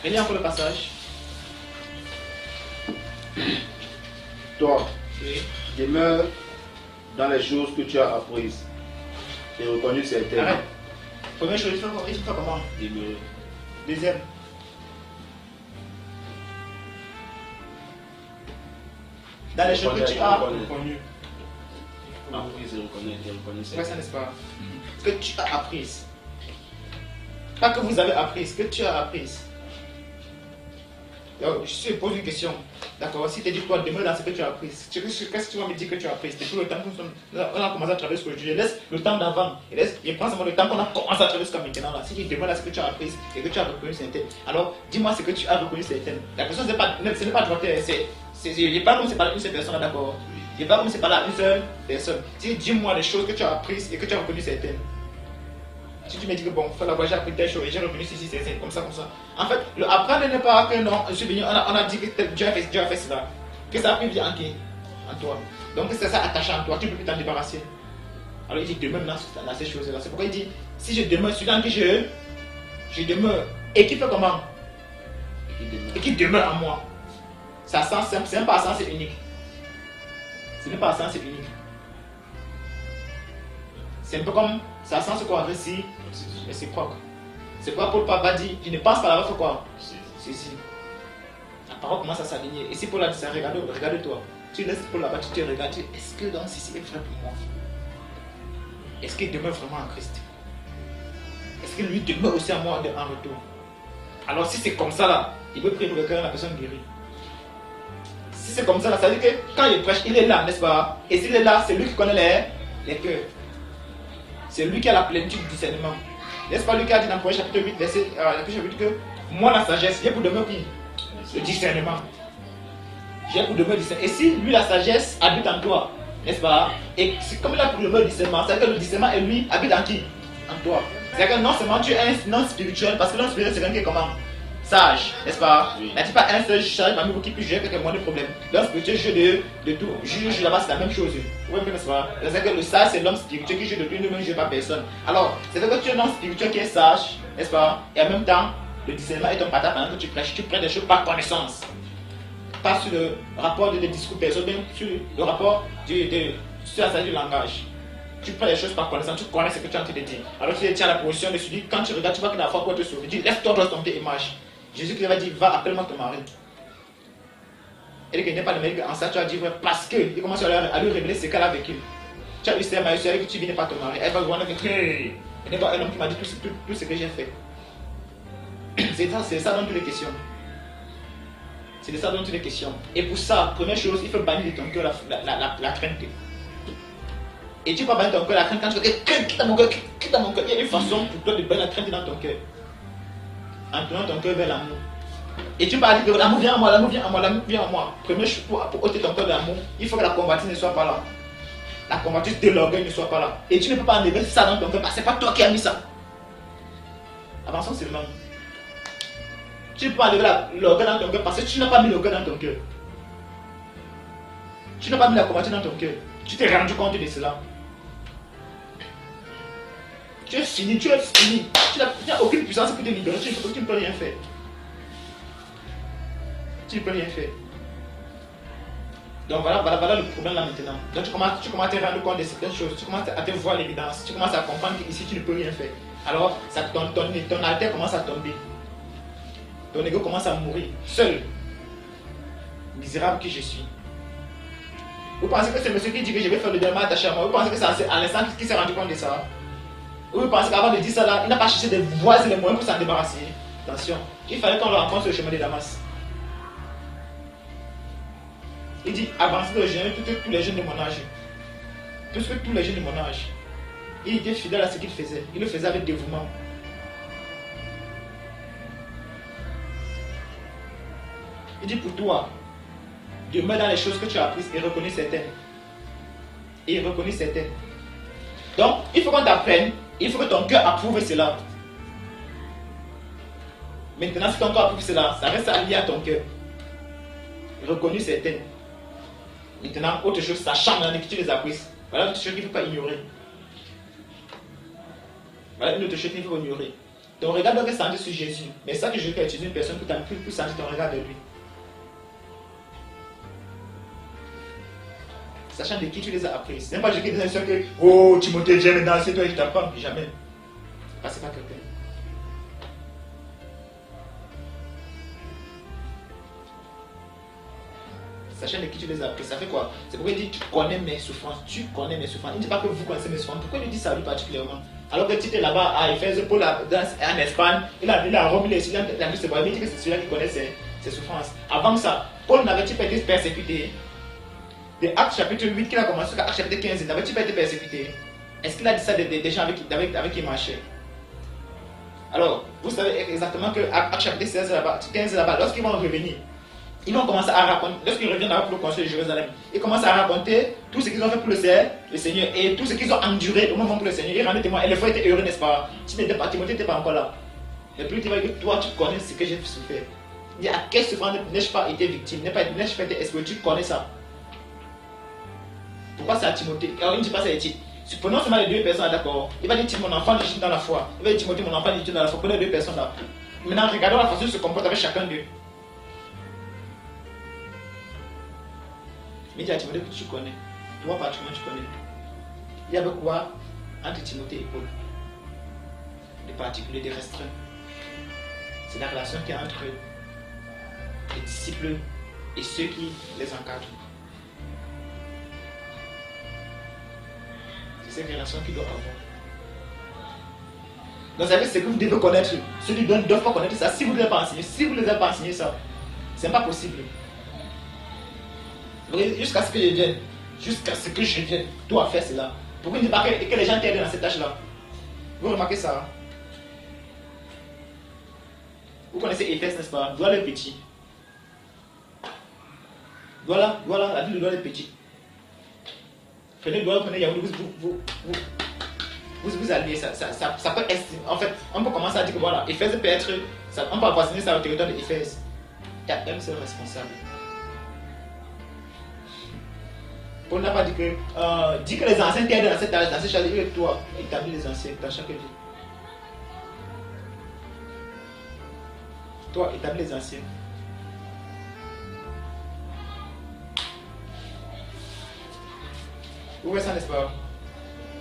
relis encore le passage. Toi, Oui. demeure dans les choses que tu as apprises et reconnu certaines. Arrête. Première chose, il faut comment? Demeurer. Deuxième. Dans les choses que tu as reconnues. Apprise et reconnaître C'est vrai ça, certaines. n'est-ce pas? Ce que tu as appris. Pas que vous avez appris, ce que tu as appris. Donc, je te pose une question. D'accord, si tu dis toi, demeure dans ce que tu as appris. Qu'est-ce que tu vas me dire que tu as appris? Depuis le temps qu'on a commencé à travailler sur le sujet. Laisse le temps d'avant. Je prends seulement le temps qu'on a commencé à travailler jusqu'à maintenant. Là. Si tu demeures dans ce que tu as appris et que tu as reconnu certaines, alors dis-moi ce que tu as reconnu certaines. La question, ce n'est pas toi, je n'ai pas comme c'est pas une seule personne, d'accord? Je n'ai pas comme c'est pas là une seule personne. Dis-moi les choses que tu as apprises et que tu as reconnu certaines. Si tu me dis que bon, faut l'avoir, j'ai appris telle chose et j'ai revenu ceci, c'est comme ça, comme ça. En fait, le apprendre n'est pas que non, je suis venu, on a dit que Dieu a fait cela. Que ça a pris en qui? En toi. Donc c'est ça attaché en toi, tu ne peux plus t'en débarrasser. Alors il dit demeure dans ces choses-là. C'est pourquoi il dit, si je demeure, celui dans qui je demeure, et qui fait comment? Et qui demeure en moi. Ça sens simple, c'est même pas sens, c'est unique. Ce n'est pas sens, c'est unique. C'est un peu comme ça sent ce qu'on avait ici, mais c'est propre. C'est pourquoi Paul Papa dit, il ne pense pas l'avoir fait quoi? Si. La parole commence à s'aligner. Et si Paul a dit ça, regarde-toi. Tu laisses Paul là-bas, tu te regardes, est-ce que donc ceci est vrai pour moi? Est-ce qu'il demeure vraiment en Christ? Est-ce que lui demeure aussi en moi en retour? Alors si c'est comme ça là, il veut prier pour quelqu'un, la personne guérit. Si c'est comme ça là, ça veut dire que quand il prêche, il est là, n'est-ce pas? Et s'il est là, c'est lui qui connaît les cœurs. C'est lui qui a la plénitude du discernement. N'est-ce pas lui qui a dit dans le premier chapitre 8, verset chapitre que moi la sagesse, j'ai pour demeurer le discernement. J'ai pour demeurer le discernement. Et si lui la sagesse habite en toi, n'est-ce pas? Et comme il a pour demeurer le discernement, c'est-à-dire que le discernement et lui habite en qui? En toi. C'est-à-dire que non seulement tu es un non spirituel, parce que l'homme spirituel c'est quelqu'un qui est comment? Sage, n'est-ce pas? Il n'y a pas un seul sage parmi vous qui puisse gérer quelques mois de problème. L'homme spirituel joue de tout. Juge là-bas, c'est la même chose. Oui, n'est-ce pas? C'est-à-dire que le sage, c'est l'homme spirituel qui joue de tout, il ne joue pas personne. Alors, c'est-à-dire que tu es un homme spirituel qui est sage, n'est-ce pas? Et en même temps, le discernement est ton patate pendant que tu prêches des choses par connaissance. Pas sur le rapport de discours personnel, mais sur le rapport sur la sagesse du langage. Tu prends les choses par connaissance, tu connais ce que tu es en train de dire. Alors tu tiens la position de celui, quand tu regardes, tu vois qu'il a la foi pour te sauver. Dis, laisse-toi tomber image. Jésus qui va dire, va, appelle-moi ton mari. Et qu'il n'est pas le mari en ça, tu vas dire, parce qu'il commence à lui révéler ce qu'elle a vécu. Tu as eu cette marie, que tu viens pas ton mari. Elle va voir que il n'est pas un homme qui m'a dit tout ce que j'ai fait. C'est ça dans toutes les questions. C'est de ça dans toutes les questions. Et pour ça, première chose, il faut bannir de ton cœur la crainte. Et tu peux bannir ton cœur la crainte quand tu dis, quitte dans mon cœur, quitte dans mon cœur. Il y a une façon pour toi de bannir la crainte dans ton cœur. En tournant ton cœur vers l'amour. Et tu parles de l'amour vient en moi, l'amour vient en moi, l'amour vient en moi. Première chose pour ôter ton cœur d'amour, il faut que la convoitise ne soit pas là. La convoitise de l'orgueil ne soit pas là. Et tu ne peux pas enlever ça dans ton cœur parce que c'est pas toi qui as mis ça. Avançons seulement. Tu ne peux pas enlever l'orgueil dans ton cœur parce que tu n'as pas mis l'orgueil dans ton cœur. Tu n'as pas mis la convoitise dans ton cœur. Tu t'es rendu compte de cela. Tu es fini, tu es fini. Tu n'as aucune puissance pour te libérer, tu ne peux rien faire. Tu ne peux rien faire. Donc voilà le problème là maintenant. Donc tu commences à te rendre compte de certaines choses, tu commences à te voir l'évidence, tu commences à comprendre qu'ici tu ne peux rien faire. Alors ton alter commence à tomber. Ton ego commence à mourir. Seul. Misérable que je suis. Vous pensez que c'est monsieur qui dit que je vais faire le développement attaché à moi? Vous pensez que c'est à l'instant qu'il s'est rendu compte de ça? Vous pensez qu'avant de dire ça là, il n'a pas cherché des voies et les moyens pour s'en débarrasser? Attention, il fallait qu'on le rencontre sur le chemin de Damas. Il dit, avancez de jeûner tous les jeunes de mon âge. Tous les jeunes de mon âge. Il était fidèle à ce qu'il faisait. Il le faisait avec dévouement. Il dit pour toi, demeure dans les choses que tu as apprises et reconnais certaines. Et reconnais certaines. Donc, il faut qu'on t'apprenne, il faut que ton cœur approuve cela. Maintenant, si ton cœur approuve cela, ça reste lié à ton cœur. Reconnu certaines. Maintenant, autre chose, ça change dans que tu les apprises. Voilà une autre chose qu'il ne faut pas ignorer. Voilà une autre chose qu'il ne faut pas ignorer. Ton regard doit être centré sur Jésus. Mais ça que je veux utiliser une personne pour centrer ton regard de lui. Sachant de qui tu les as appris. Ce n'est pas Jésus qui dit que oh Timothée, j'aime maintenant, c'est toi et je t'apprends. Jamais. Parce que c'est pas quelqu'un. sachant de qui tu les as appris. Ça fait quoi? C'est pourquoi il dit tu connais mes souffrances. Tu connais mes souffrances. Il ne dit pas que vous connaissez mes souffrances. Pourquoi il dit ça lui particulièrement? Alors que tu étais là-bas à Éphèse, Paul en Espagne, il a Rome, il est étudiant, il a dit que c'est celui-là qui connaît ses souffrances. Avant ça, Paul n'avait-il pas été persécuté? De Actes chapitre 8 qu'il a commencé jusqu'à Actes chapitre 15, n'avait-il pas été persécuté? Est-ce qu'il a dit ça des gens avec qui il marchait? Alors, vous savez exactement que Actes chapitre 16 là-bas, 15 là-bas, lorsqu'ils vont revenir, ils vont commencer à raconter, lorsqu'ils reviennent là-bas pour le conseil de Jérusalem, ils commencent à raconter tout ce qu'ils ont fait pour le Seigneur et tout ce qu'ils ont enduré au moment pour le Seigneur. Ils rendent témoin et les fois étaient heureux, n'est-ce pas? Timothée n'était pas encore là. Mais plus tu vas dire que toi tu connais ce que j'ai souffert. Il dit à quelle souffrance n'ai-je pas été victime, n'ai-je pas été exposé, tu connais ça. Pourquoi c'est à Timothée? Alors il ne dit pas ça à Timothée. Supprenons seulement les deux personnes, d'accord. Il va dire mon enfant légitime dans la foi. Il va dire Timothée, mon enfant légitime dans la foi. Prenez les deux personnes là. Maintenant, regardons la façon dont se comporte avec chacun d'eux. Mais il dit à Timothée que tu connais. Toi, particulièrement, tu connais. Il y avait quoi entre Timothée et Paul? Des particuliers, des restreints. C'est la relation qu'il y a entre les disciples et ceux qui les encadrent. C'est cette relation qu'il doit avoir. Donc, c'est ce que vous devez connaître. Ceux qui ne doivent pas connaître ça. Si vous ne les avez pas enseigné, ça, c'est pas possible. Jusqu'à ce que je vienne, dois faire cela. Pourquoi il ne dit pas que les gens t'aident dans cette tâche-là? Vous remarquez ça? Vous connaissez Éphèse, n'est-ce pas? Doigt le petit. Voilà, la ville de doigt le petit. Prenez le doigt, prenez Yaoundé, vous alliez ça. Ça peut être, en fait, on peut commencer à dire que voilà, Éphèse peut être, on peut approximer ça au territoire de Éphèse. Il y a un seul responsable. Paul n'a pas dit que les anciens t'aident dans cette tâche, dans cette chose, il est toi, établis les anciens dans chaque vie. Toi, établis les anciens. Vous voyez ça, n'est-ce pas?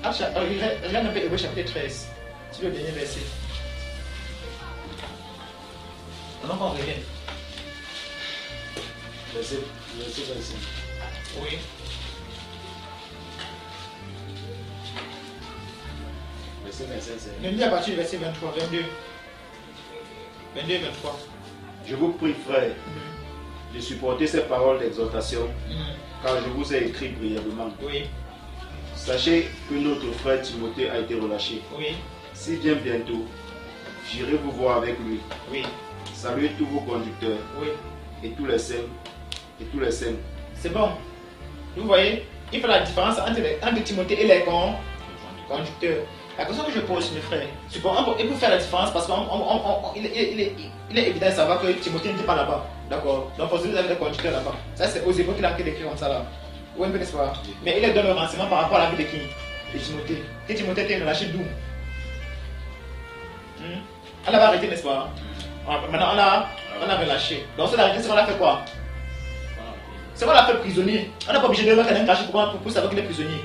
Regarde un peu Hébreux chapitre 13. C'est le dernier verset. Pendant qu'on revient. Verset 25. Oui. Verset 25, c'est... Le lit à partir du verset 23, 22. 22 23. Je vous prie, frère, de supporter ces paroles d'exhortation, car je vous ai écrit brièvement. Oui. Sachez que notre frère Timothée a été relâché. Oui. S'il vient bientôt, j'irai vous voir avec lui. Oui. Saluez tous vos conducteurs. Oui. Et tous les saints. C'est bon. Vous voyez, il fait la différence entre Timothée et les conducteurs. La question que je pose, mes frères, c'est pour faire la différence parce qu'il est évident de savoir que Timothée n'était pas là-bas. D'accord? Donc, pour vous avez des conducteurs là-bas. Ça, c'est aux Hébreux qu'il a écrit comme ça là. Oui, n'est-ce pas? Mais il donne le renseignement par rapport à la vie de qui? De Timothée. Que Timothée était relâché d'où? On l'avait arrêté, n'est-ce pas? Maintenant, on l'a relâché. Donc, c'est l'arrêté, c'est qu'on l'a fait quoi? C'est qu'on l'a fait prisonnier. On n'a pas obligé de le mettre un caché pour savoir qu'il est prisonnier.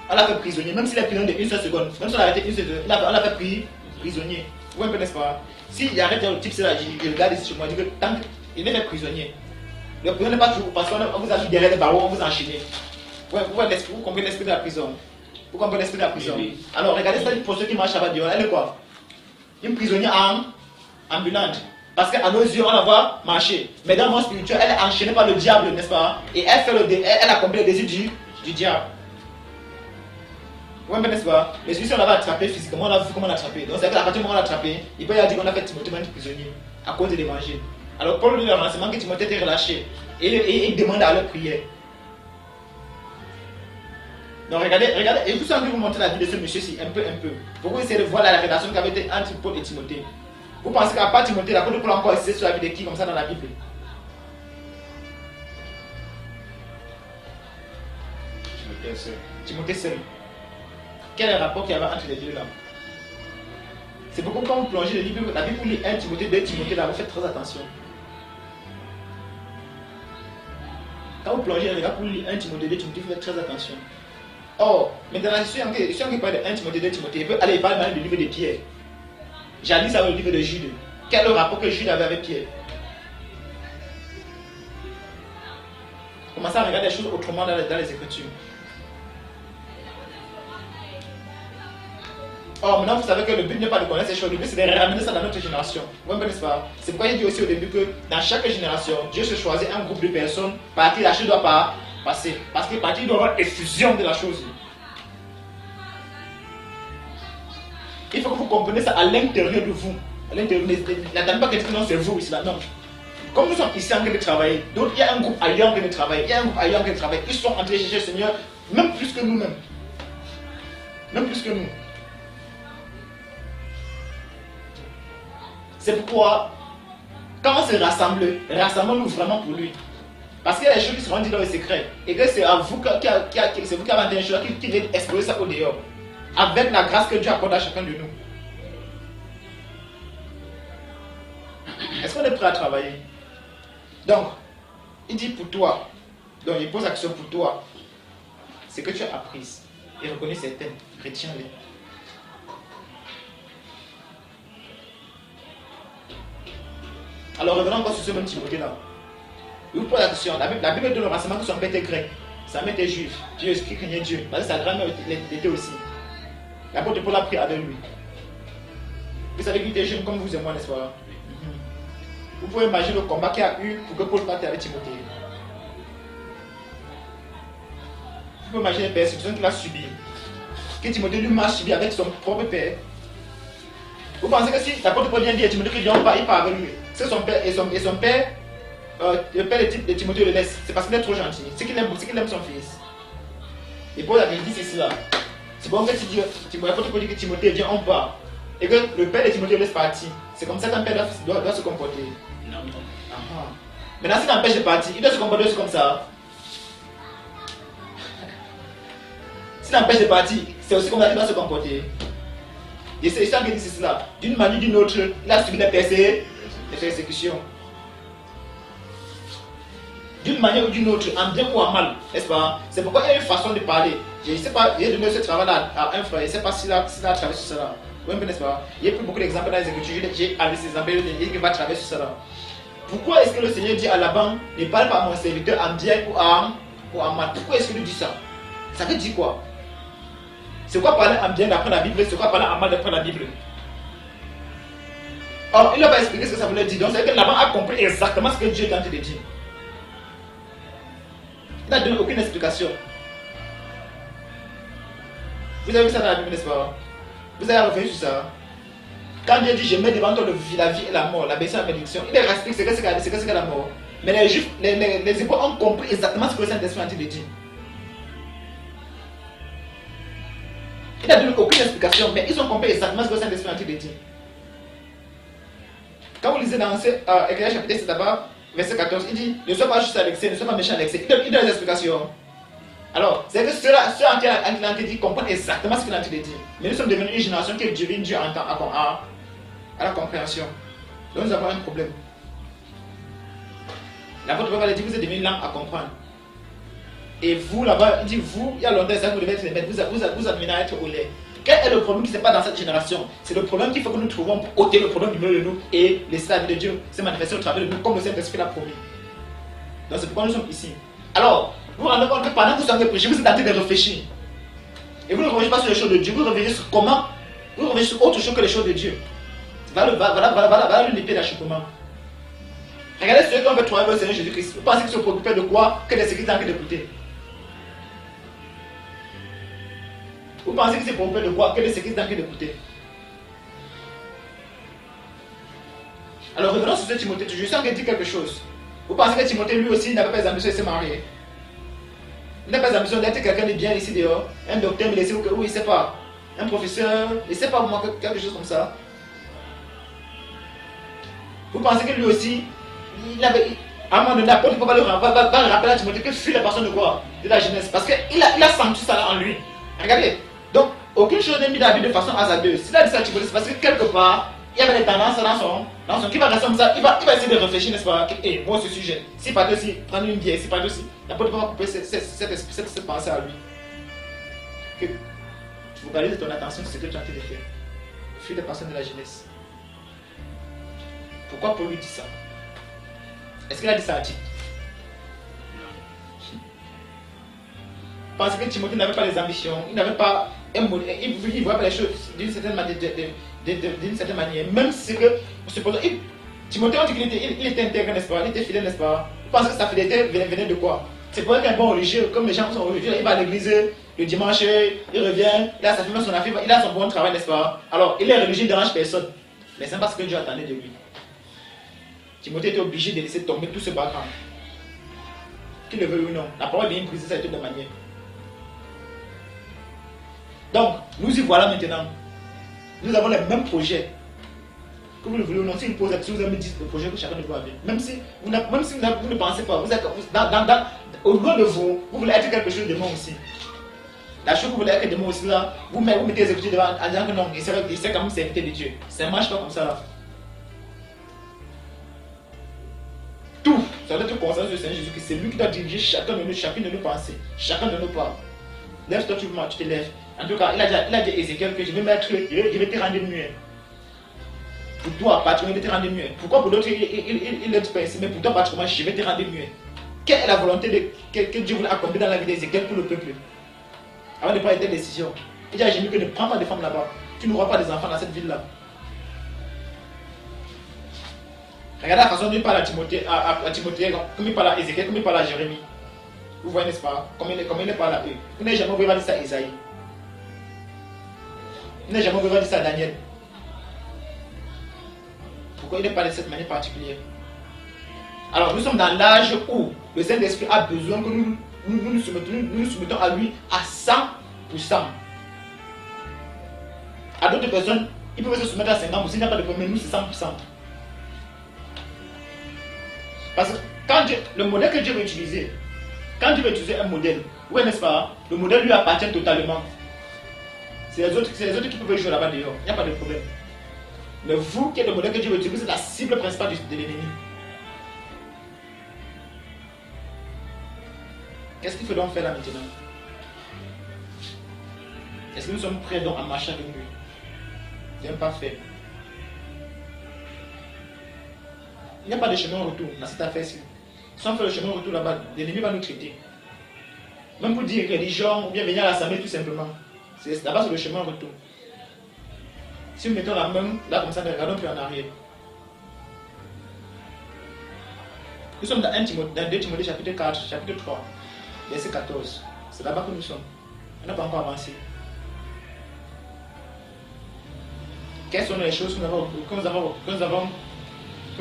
On l'a fait prisonnier, même s'il est prisonnier de une seule seconde. Même si on l'a arrêté une seule seconde, on l'a fait prisonnier. Vous voyez, n'est-ce pas? S'il arrête le type, c'est là, je regarde ici chez moi, je dis que tant qu'il est fait prisonnier. Le prison n'est pas toujours parce qu'on vous a mis derrière les barreaux, on vous a enchaîné. Vous comprenez l'esprit de la prison? Vous comprenez l'esprit de la prison? Oui. Alors regardez ça pour ceux qui marchent là-bas dehors. Elle est quoi? Une prisonnière ambulante. Parce qu'à nos yeux, on la voit marcher. Mais dans le monde spirituel, elle est enchaînée par le diable, n'est-ce pas? Et elle accomplit le désir du diable. Vous comprenez, n'est-ce pas? Mais si on l'avait attrapé physiquement, on a vu comment l'attraper. Donc c'est qu'à partir du moment où on l'a attrapé, il peut y avoir dit qu'on a fait Timothée prisonnier à cause de l'évangile. Alors Paul lui a renseigné que Timothée était relâché et il demande à leur prière. Donc regardez, et vous savez vous montrer la vie de ce monsieur-ci, un peu. Pour vous essayer de voir la relation qu'il y avait entre Paul et Timothée. Vous pensez qu'à part Timothée, l'apôtre Paul a encore essayé sur la vie de qui comme ça dans la Bible? Timothée seul. Quel est le rapport qu'il y avait entre les deux là? C'est pourquoi quand vous plongez le livre, la Bible vous lit 1 Timothée, 2 Timothée, là, vous faites très attention. Quand vous plongez, regarde pour lire 1 Timothée, 2 Timothée, vous faites très attention. Or, maintenant, je suis en train de parler de 1 Timothée, 2 Timothée, il peut aller parler maintenant du livre de Pierre. J'ai dit ça au livre de Jude. Quel est le rapport que Jude avait avec Pierre? commencer à regarder les choses autrement dans les Écritures. Or, maintenant, vous savez que le but n'est pas de connaître ces choses, le but c'est de ramener ça dans notre génération. Vous ne connaissez pas? C'est pourquoi il dit aussi au début que dans chaque génération, Dieu se choisit un groupe de personnes par qui la chose ne doit pas passer. Parce que par qui il doit y avoir effusion de la chose. Il faut que vous compreniez ça à l'intérieur de vous. À l'intérieur, la dame pas que non, c'est vous ici là. Non. Comme nous sommes ici en train de travailler, donc il y a un groupe ailleurs en train de travailler, il y a un groupe ailleurs en train de travailler. Ils sont en train de chercher le Seigneur, même plus que nous-mêmes. Même plus que nous. C'est pourquoi, quand on se rassemble, rassemblons-nous vraiment pour lui. Parce qu'il y a des choses qui seront dites dans le secret. Et que c'est à vous qui avez entendu des choses qui viennent exploser ça au dehors. Avec la grâce que Dieu accorde à chacun de nous. Est-ce qu'on est prêt à travailler? Donc, il dit pour toi. Donc, il pose la question pour toi. C'est que tu as appris et reconnu certaines. Retiens-les. Alors revenons encore sur ce même Timothée-là. Il vous pose la question. La Bible donne le renseignement que son père était grec, sa mère était juive. Dieu qui craignait Dieu. Parce que sa grand-mère l'était aussi. L'apôtre Paul a pris avec lui. Vous savez qu'il était jeune comme vous et moi, n'est-ce pas? Vous pouvez imaginer le combat qu'il y a eu pour que Paul parte avec Timothée. Vous pouvez imaginer les persécutions qu'il a subies. Que Timothée lui-même a subi avec son propre père. Vous pensez que si l'apôtre Paul vient dire à Timothée qu'il part avec lui, c'est son père et son père, le père de Timothée le laisse, c'est parce qu'il est trop gentil, c'est qu'il aime son fils. Et Paul a dit ceci là. C'est bon que l'apôtre Paul dit que Timothée vient, on part. Et que le père de Timothée le laisse partir. C'est comme ça qu'un père doit se comporter. Non. Maintenant, s'il l'empêche de partir, il doit se comporter aussi comme ça. S'il l'empêche de partir, c'est aussi comme ça qu'il doit se comporter. Et c'est ça qui dit cela. D'une manière ou d'une autre, il a subi des persécutions. D'une manière ou d'une autre, en bien ou en mal, n'est-ce pas? C'est pourquoi il y a une façon de parler. Je ne sais pas, il a donné ce travail-là à un frère, je ne sais pas s'il a travaillé sur cela. Oui, n'est-ce pas? Il y a pris beaucoup d'exemples dans les Écritures, j'ai allé ces exemples, il va travailler sur cela. Pourquoi est-ce que le Seigneur dit à Laban, ne parle pas à mon serviteur en bien ou en mal? Pourquoi est-ce qu'il lui dit ça? Ça veut dire quoi? C'est quoi parler en bien d'après la Bible? C'est quoi parler en mal d'après la Bible? Or, il n'a pas expliqué ce que ça voulait dire. Donc, c'est que Laban a compris exactement ce que Dieu est en train de dire. Il n'a donné aucune explication. Vous avez vu ça dans la Bible, n'est-ce pas? Vous avez revenu sur ça. Quand Dieu dit, je mets devant toi la vie et la mort, la bénédiction et la malédiction, il explique ce que c'est que la mort. Mais les Juifs, les Hébreux ont compris exactement ce que le Saint-Esprit est en train de dire. Il n'a donné aucune explication, mais ils ont compris exactement ce que le Saint-Esprit est en train de dire. Quand vous lisez dans Éclairage chapitre 7 d'abord, verset 14, il dit, ne sois pas juste à l'excès, ne sois pas méchant à l'excès. Il donne des explications. Alors, c'est que ceux en qui a dit comprennent exactement ce qu'il a en train de dire. Mais nous sommes devenus une génération qui divine Dieu à la compréhension. Donc nous avons un problème. L'apôtre Paul va dire, vous êtes devenus lents à comprendre. Et vous là-bas, il dit, vous, il y a longtemps, ça vous devez être les maîtres, vous amenez à être au lait. Quel est le problème qui n'est pas dans cette génération? C'est le problème qu'il faut que nous trouvons pour ôter le problème du milieu de nous et laisser la vie de Dieu se manifester au travers de nous comme le Saint-Esprit l'a promis. Donc c'est pourquoi nous sommes ici. Alors, vous vous rendez compte que pendant que vous avez prêché, vous êtes en train de réfléchir. Et vous ne revenez pas sur les choses de Dieu, vous revenez sur comment? Vous revenez sur autre chose que les choses de Dieu. Voilà l'unité d'achoppement. Regardez ceux qui ont fait travailler le Seigneur Jésus-Christ. Vous pensez qu'ils se préoccupaient de quoi? Que des sécrits en train d'écouter. Vous pensez qu'ils se préoccupaient de quoi? Que des sécrits en train d'écouter. Alors revenons sur ce Timothée. Je suis en train de dire quelque chose. Vous pensez que Timothée lui aussi n'avait pas les ambitions de se marier? Il n'a pas l'ambition d'être quelqu'un de bien ici dehors. Un docteur me laissait où il ne sait pas. Un professeur, il ne sait pas moi quelque chose comme ça. Vous pensez que lui aussi, il avait, à un moment donné, l'apôtre va le rappeler à Timothée que fuit la personne de quoi? De la jeunesse. Parce qu'il a senti ça en lui. Regardez. Donc, aucune chose n'est mise dans la vie de façon hasardeuse. S'il a dit ça à Timothée, c'est parce que quelque part, il y avait des tendances dans son qui va rester comme ça. Il va essayer de réfléchir, n'est-ce pas? Et moi, ce sujet, si pas aussi, prendre une bière, si pas aussi, l'apôtre va couper cette pensée à lui. Que tu vous parler de ton attention sur ce que tu as en train de faire. Fuis les personnes de la jeunesse. Pourquoi Paul lui dit ça? Est-ce qu'il a dit ça à Tite? Parce que Timothée n'avait pas les ambitions, il n'avait pas un modèle, il ne voyait pas les choses d'une certaine manière. Même si que, supposons, Timothée, on dit qu'il était intègre, n'est-ce pas? Il était fidèle, n'est-ce pas? Vous pensez que sa fidélité venait de quoi? C'est pour qu'un bon religieux, comme les gens sont religieux, il va à l'église le dimanche, il revient, il a sa femme, son affaire, il a son bon travail, n'est-ce pas? Alors, il est religieux, il ne dérange personne. Mais c'est pas ce que Dieu attendait de lui. Timothée était obligé de laisser tomber tout ce background. Qu'il le veuille ou non. La parole vient briser ça de toute manière. Donc, nous y voilà maintenant. Nous avons les mêmes projets. Que vous le voulez ou non, si vous posez, si vous avez 10 projets que chacun de vous avez, même si vous ne pensez pas, vous êtes, au niveau de vous, vous voulez être quelque chose de moi aussi. La chose que vous voulez être de moi aussi là, vous mettez les exécutifs devant en disant que non, il sait quand même serviteur de Dieu. Ça ne marche pas comme ça là. Tout, ça doit être conscience du Seigneur Jésus, que c'est lui qui doit diriger chacun de nous, chacune de nos pensées, chacun de nos pas. Lève-toi, tu te lèves. En tout cas, il a dit à Ézéchiel que je vais te rendre muet. Pour toi, particulièrement, je vais te rendre muet. Pourquoi pour d'autres, il est pensé, mais pour toi, particulièrement, je vais te rendre muet. Quelle est la volonté que Dieu voulait accomplir dans la vie d'Ézéchiel pour le peuple? Avant de prendre des décisions. Il dit à Jérémie que ne prends pas de femmes là-bas. Tu n'auras pas des enfants dans cette ville-là. Regardez la façon dont il parle à Timothée, comme il parle à Ézéchiel, comme il parle à Jérémie. Vous voyez, n'est-ce pas? Comme il parle à eux. Vous n'avez jamais oublié de dire ça à Isaïe. Vous n'avez jamais oublié de dire ça à Daniel. Pourquoi il n'est pas de cette manière particulière? Alors, nous sommes dans l'âge où le Saint-Esprit a besoin que nous nous soumettons à lui à 100%. À d'autres personnes, ils peuvent se soumettre à 50%, s'il n'y a pas de problème, mais nous c'est 100%. Parce que quand le modèle que Dieu veut utiliser, quand Dieu veut utiliser un modèle, oui n'est-ce pas, le modèle lui appartient totalement. C'est les autres qui peuvent jouer là-bas dehors, il n'y a pas de problème. Mais vous, qui êtes le modèle que Dieu veut utiliser, c'est la cible principale de l'ennemi. Qu'est-ce qu'il faut donc faire là maintenant? Est-ce que nous sommes prêts donc à marcher avec lui? J'aime pas faire. Il n'y a pas de chemin retour dans cette affaire-ci. Si on fait le chemin retour là-bas, l'ennemi va nous traiter. Même pour dire religion ou bien venir à l'assemblée tout simplement. Là-bas c'est le chemin retour. Si nous mettons la main là comme ça, regardons plus en arrière. Nous sommes dans 2 Timothée chapitre 4, chapitre 3, verset 14. C'est là-bas que nous sommes. On n'a pas encore avancé. Quelles sont les choses que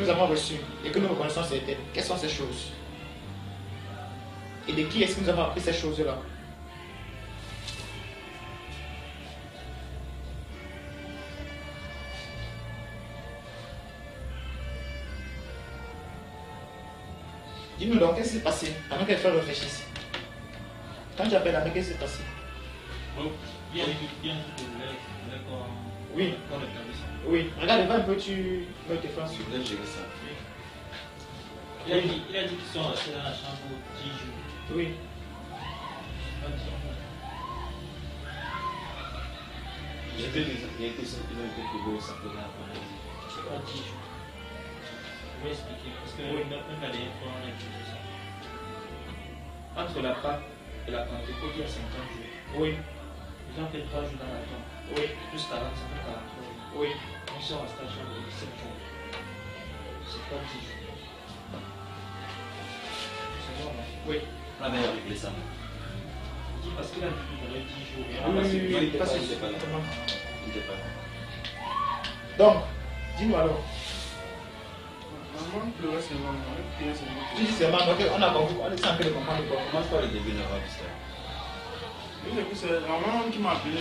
nous avons reçues et que nous reconnaissons certaines? Quelles sont ces choses? Et de qui est-ce que nous avons appris ces choses-là? Dis-nous donc, qu'est-ce qui s'est passé pendant qu'elle fait réfléchir ici? Quand tu appelles la main, qu'est-ce qui s'est passé? Oui. Oui. Regarde, va un peu, tu mets tes phrases sur. Il a dit qu'ils sont restés dans la chambre 10 jours. Oui. Ils ont été trouvés au centre de la Paris. C'est pas 10 jours. Je vais expliquer. Parce que même la dernière fois, on a étudié ça. Entre la Pâque et la Pentecôte, il y a 50 jours. Oui. Ils ont fait 3 jours dans la tombe. Oui. Plus 40, ça fait 43 jours. Oui. Ils sont restés à la chambre 17 jours. C'est pas 10 jours. C'est normal. Oui. La mère avec les ça. Il dit parce qu'il a dit qu'il fallait 10 jours. Il n'était pas là. Il n'était pas là. Donc, dis-nous alors. Maman pleurait seulement. Tu dis seulement, donc on a compris, on est en train de comprendre quoi. Commence par le début de la histoire. Oui, c'est la maman qui m'a appelé.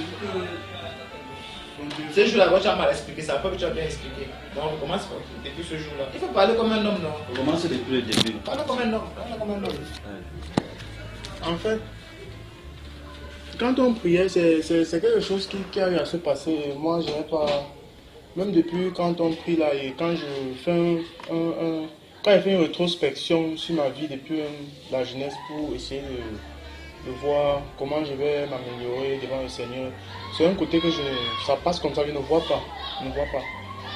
Ce jour-là, tu as mal expliqué, ça peut que tu as bien expliqué. Donc on commence depuis ce jour-là. Il faut parler comme un homme, non? On commence depuis le début. Parle comme un homme, parle comme un homme. En fait, quand on priait, c'est quelque chose qui a eu à se passer. Et moi, je n'ai pas. Même depuis quand on prie là, et quand je fais quand je fais une rétrospection sur ma vie depuis la jeunesse pour essayer de voir comment je vais m'améliorer devant le Seigneur. C'est un côté que ça passe comme ça, je ne vois pas.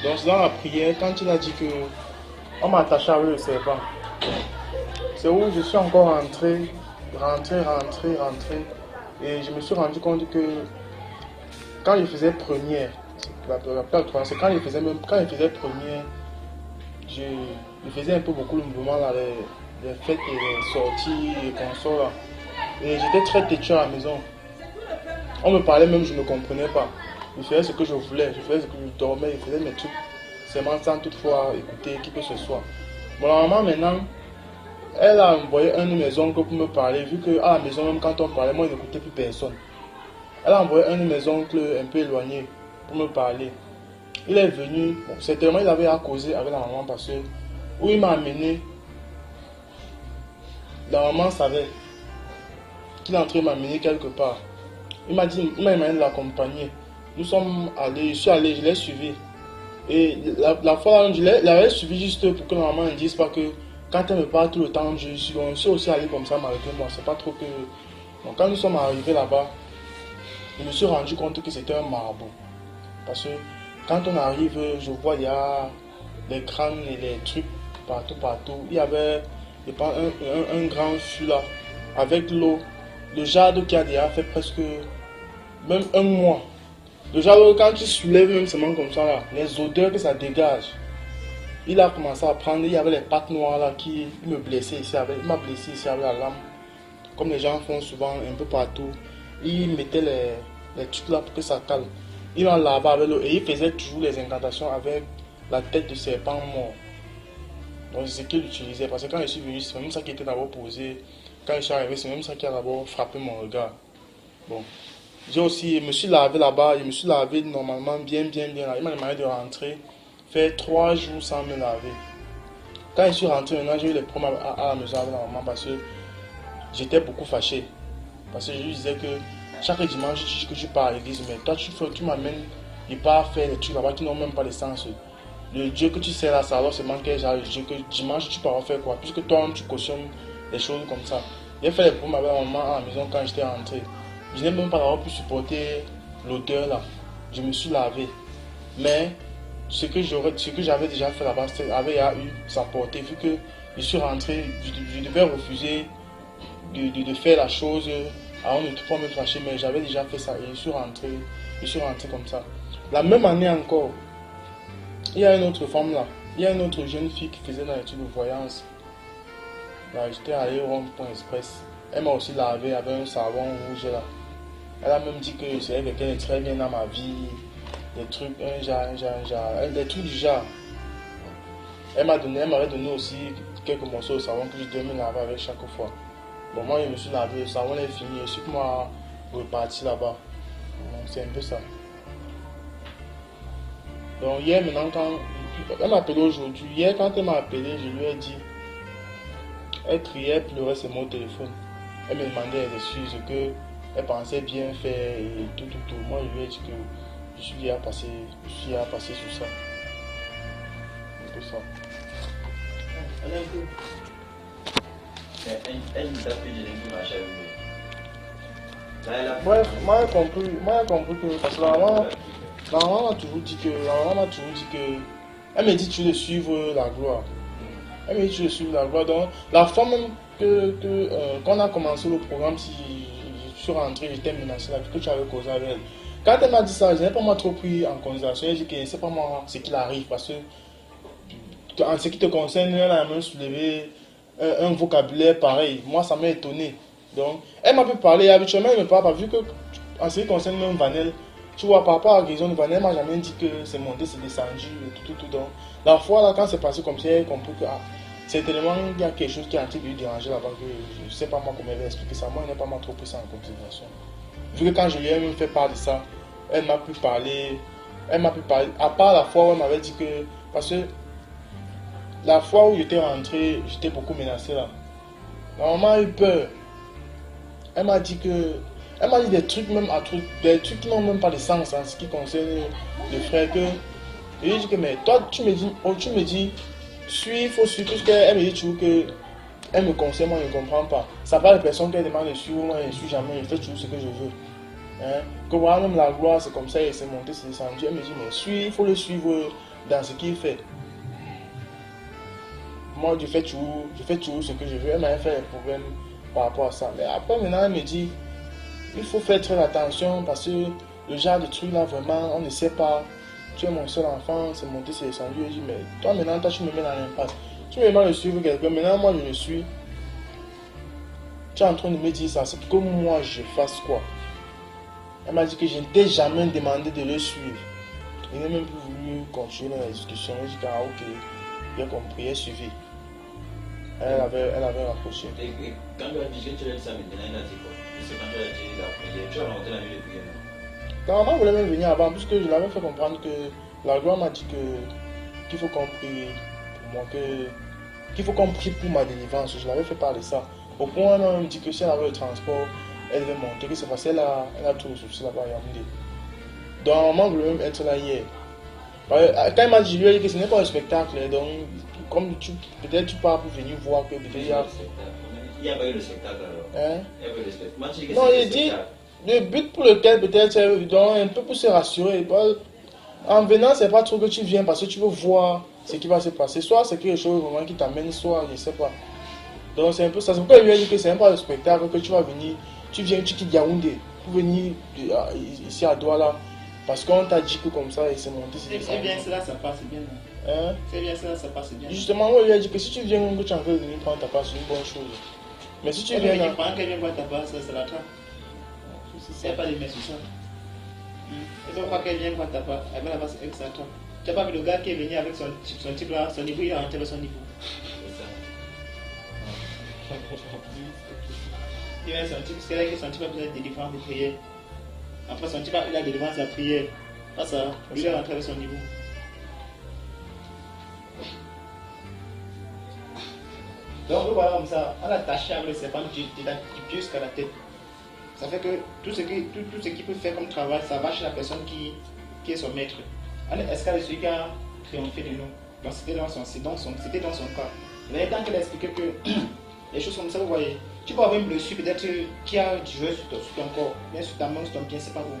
Donc dans la prière, quand il a dit que on m'a attaché avec le serpent, c'est où je suis encore rentré. Et je me suis rendu compte que quand je faisais première, c'est quand je faisais première, je faisais un peu beaucoup le mouvement là, les fêtes et les sorties, les consoles là. Et j'étais très têtu à la maison. On me parlait même, je ne comprenais pas. Je faisais ce que je voulais, je faisais ce que je dormais, je faisais mes trucs. Seulement sans toutefois écouter qui que ce soit. Bon, la maman maintenant, elle a envoyé un de mes oncles pour me parler, vu qu'à la maison, même quand on parlait, moi je n'écoutais plus personne. Elle a envoyé un de mes oncles un peu éloigné pour me parler. Il est venu, bon, certainement il avait à causer avec la maman parce que où il m'a amené, la maman savait qu'il est en train de m'amener quelque part. Il m'a dit, il m'a demandé de l'accompagner. Nous sommes allés, je suis allé, je l'ai suivi. Et la fois, je l'avais suivi juste pour que la maman ne dise pas que quand elle me parle tout le temps, je suis aussi allé comme ça malgré moi. C'est pas trop que. Donc quand nous sommes arrivés là-bas, je me suis rendu compte que c'était un marabout. Parce que quand on arrive, je vois il y a les crânes et les trucs partout. Il y avait un grand fût là, avec l'eau. Le jardin qui a déjà fait presque même un mois. Le jardin, quand tu soulèves même seulement comme ça là, les odeurs que ça dégage. Il a commencé à prendre, il y avait les pattes noires là qui me blessaient ici avec, il m'a blessé ici avec la lame. Comme les gens font souvent un peu partout. Il mettait les trucs là pour que ça calme. Il en lavait avec l'eau et il faisait toujours les incantations avec la tête de serpent mort. Donc c'est ce qu'il utilisait parce que quand je suis venu, c'est même ça qui était d'abord posé. Quand je suis arrivé, c'est même ça qui a d'abord frappé mon regard. Bon. J'ai aussi, je me suis lavé là-bas, je me suis lavé normalement bien. Il m'a demandé de rentrer, faire 3 jours sans me laver. Quand je suis rentré maintenant, j'ai eu les problèmes à la maison avec la maman parce que j'étais beaucoup fâché. Parce que je lui disais que chaque dimanche, tu dis que tu pars à l'église, mais toi tu m'amènes, il part faire des trucs là-bas qui n'ont même pas de sens. Le Dieu que tu sais là, ça alors seulement quel genre de Dieu que dimanche tu pars faire quoi, puisque toi tu cautionnes des choses comme ça. J'ai fait les problèmes avec la maman à la maison quand j'étais rentré. Je n'ai même pas d'avoir pu supporter l'odeur là. Je me suis lavé. Mais ce que j'avais déjà fait là-bas avait eu sa portée. Vu que je suis rentré, je devais refuser de faire la chose avant de ne pas me fâcher. Mais j'avais déjà fait ça et je suis rentré comme ça. La même année encore, il y a une autre femme là. Il y a une autre jeune fille qui faisait dans l'étude de voyance. Là, j'étais allé au rond-point express. Elle m'a aussi lavé avec un savon rouge là. Elle a même dit que c'est quelqu'un de très bien dans ma vie. Des trucs, des trucs du genre. Elle m'avait donné aussi quelques morceaux de savon que je devais me laver avec chaque fois. Bon, moi je me suis lavé, le savon est fini, je suis moi reparti là-bas. C'est un peu ça. Donc hier maintenant, quand elle m'a appelé aujourd'hui, hier quand elle m'a appelé, je lui ai dit, elle criait, elle pleurait, c'est mon téléphone. Elle me demandait des excuses que elle pensait bien faire et tout. Moi, je lui ai dit que je suis à passer sur ça. Un peu ça. Elle nous a fait des légumes à chaque fois. Bref, moi j'ai compris que parce que la maman m'a toujours dit que elle me dit tu veux suivre la gloire. Elle me dit tu veux suivre la gloire. Donc la fois même quand on a commencé le programme, si je suis rentré, j'étais menacé là, que tu avais causé avec elle. Quand elle m'a dit ça, je n'ai pas moi trop pris en considération. Elle dit que c'est pas moi ce qu'il arrive parce que en ce qui te concerne, elle a même soulevé un vocabulaire pareil. Moi ça m'a étonné. Donc elle m'a pu parler, habituellement elle me parle pas, vu que en ce qui concerne même Vanel, tu vois par rapport à la guérison de Vanel, elle m'a jamais dit que c'est monté, c'est descendu et tout. Donc la fois là quand c'est passé comme ça, elle a compris que certainement il y a quelque chose qui est en train de lui déranger là-bas, que je ne sais pas moi comment elle va expliquer ça. Moi je n'ai pas moi trop pris ça en considération. Vu que quand je lui ai même fait part de ça, elle m'a pu parler, à part la fois où elle m'avait dit que, parce que la fois où j'étais rentré, j'étais beaucoup menacé là. La maman a eu peur. Elle m'a dit des trucs même des trucs qui n'ont même pas de sens en ce qui concerne le frère que. Et j'ai dit que mais toi tu me dis il faut suivre tout ce qu'elle me dit toujours que elle me conseille, moi je ne comprends pas. Ça parle de personnes qu'elle demande de suivre, moi je ne suis jamais, je fais toujours ce que je veux. Hein? Que voilà même la gloire c'est comme ça, et c'est monté, c'est descendu. Elle me dit mais il faut le suivre dans ce qu'il fait. Moi je fais toujours ce que je veux. Elle m'a fait des problèmes par rapport à ça. Mais après maintenant elle me dit il faut faire très attention parce que le genre de truc là, vraiment, on ne sait pas. Tu es mon seul enfant, c'est monté, c'est descendu. Je dis, mais toi maintenant, toi, tu me mets dans l'impasse. Tu me demandes de suivre quelqu'un, maintenant moi je le suis. Tu es en train de me dire ça, c'est pour que moi je fasse quoi? Elle m'a dit que je ne t'ai jamais demandé de le suivre. Il n'a même plus voulu continuer la discussion. Je dis, ah ok, bien compris, elle suivi. Elle avait rapproché. Et quand tu as dit que tu as dit ça maintenant, il a dit quoi? C'est quand tu as dit la prière, tu as rencontré la nuit de prière, non? Ta maman voulait même venir avant, puisque je l'avais fait comprendre que la gloire m'a dit qu'il faut qu'on prie pour moi, qu'il faut qu'on prie pour ma délivrance. Je l'avais fait parler ça. Au point, elle me dit que si elle avait le transport, elle devait monter, que c'est facile, elle a tout le souci là-bas à Yaoundé. Donc, maman voulait même être là hier. Quand elle m'a dit, je lui ai dit que ce n'est pas un spectacle, donc, comme peut-être tu pars pour venir voir que peut-être il y a. Il n'y a pas eu le spectacle alors. Hein? Il n'y a pas eu le spectacle. Moi, tu dis que Non, il dit, le but pour lequel peut-être c'est un peu pour se rassurer. En venant, c'est pas trop que tu viens parce que tu veux voir ce qui va se passer. Soit c'est quelque chose vraiment qui t'amène, soit je ne sais pas. Donc c'est un peu ça. C'est pourquoi il lui a dit que c'est un peu le spectacle que tu vas venir. Tu viens, tu quittes Yaoundé pour venir ici à Douala. Parce qu'on t'a dit que comme ça, il s'est monté. C'est bien cela, ça passe bien. Hein? C'est bien cela, ça passe bien. Justement, moi, il lui a dit que si tu viens, que tu es en train de venir prendre ta part, c'est une bonne chose. Mais si tu viens. Pendant qu'elle vient prendre ta part, ça la trappe. Il n'y a pas de mettre sur ça. Il faut pas qu'elle vienne prendre ta part. Elle va là-bas avec sa trappe. Tu n'as pas vu le gars qui est venu avec son type là, son niveau, il a rentré avec son niveau. Il a son type, c'est là que son type a besoin de délivrance de prière. Après son type, il a délivrance de la prière. Pas ça, lui il est rentré avec son niveau. Donc voilà comme ça, on a attaché avec le serpent du pied jusqu'à la tête. Ça fait que tout ce qu'il peut faire comme travail, ça va chez la personne qui est son maître. On est escalé celui qui a triomphé de nous. Donc c'était dans son cas. Mais tant qu'elle a expliqué que les choses comme ça, vous voyez, tu peux avoir une blessure peut-être qui a joué sur ton corps, bien sur ta main, sur ton pied, c'est pas bon.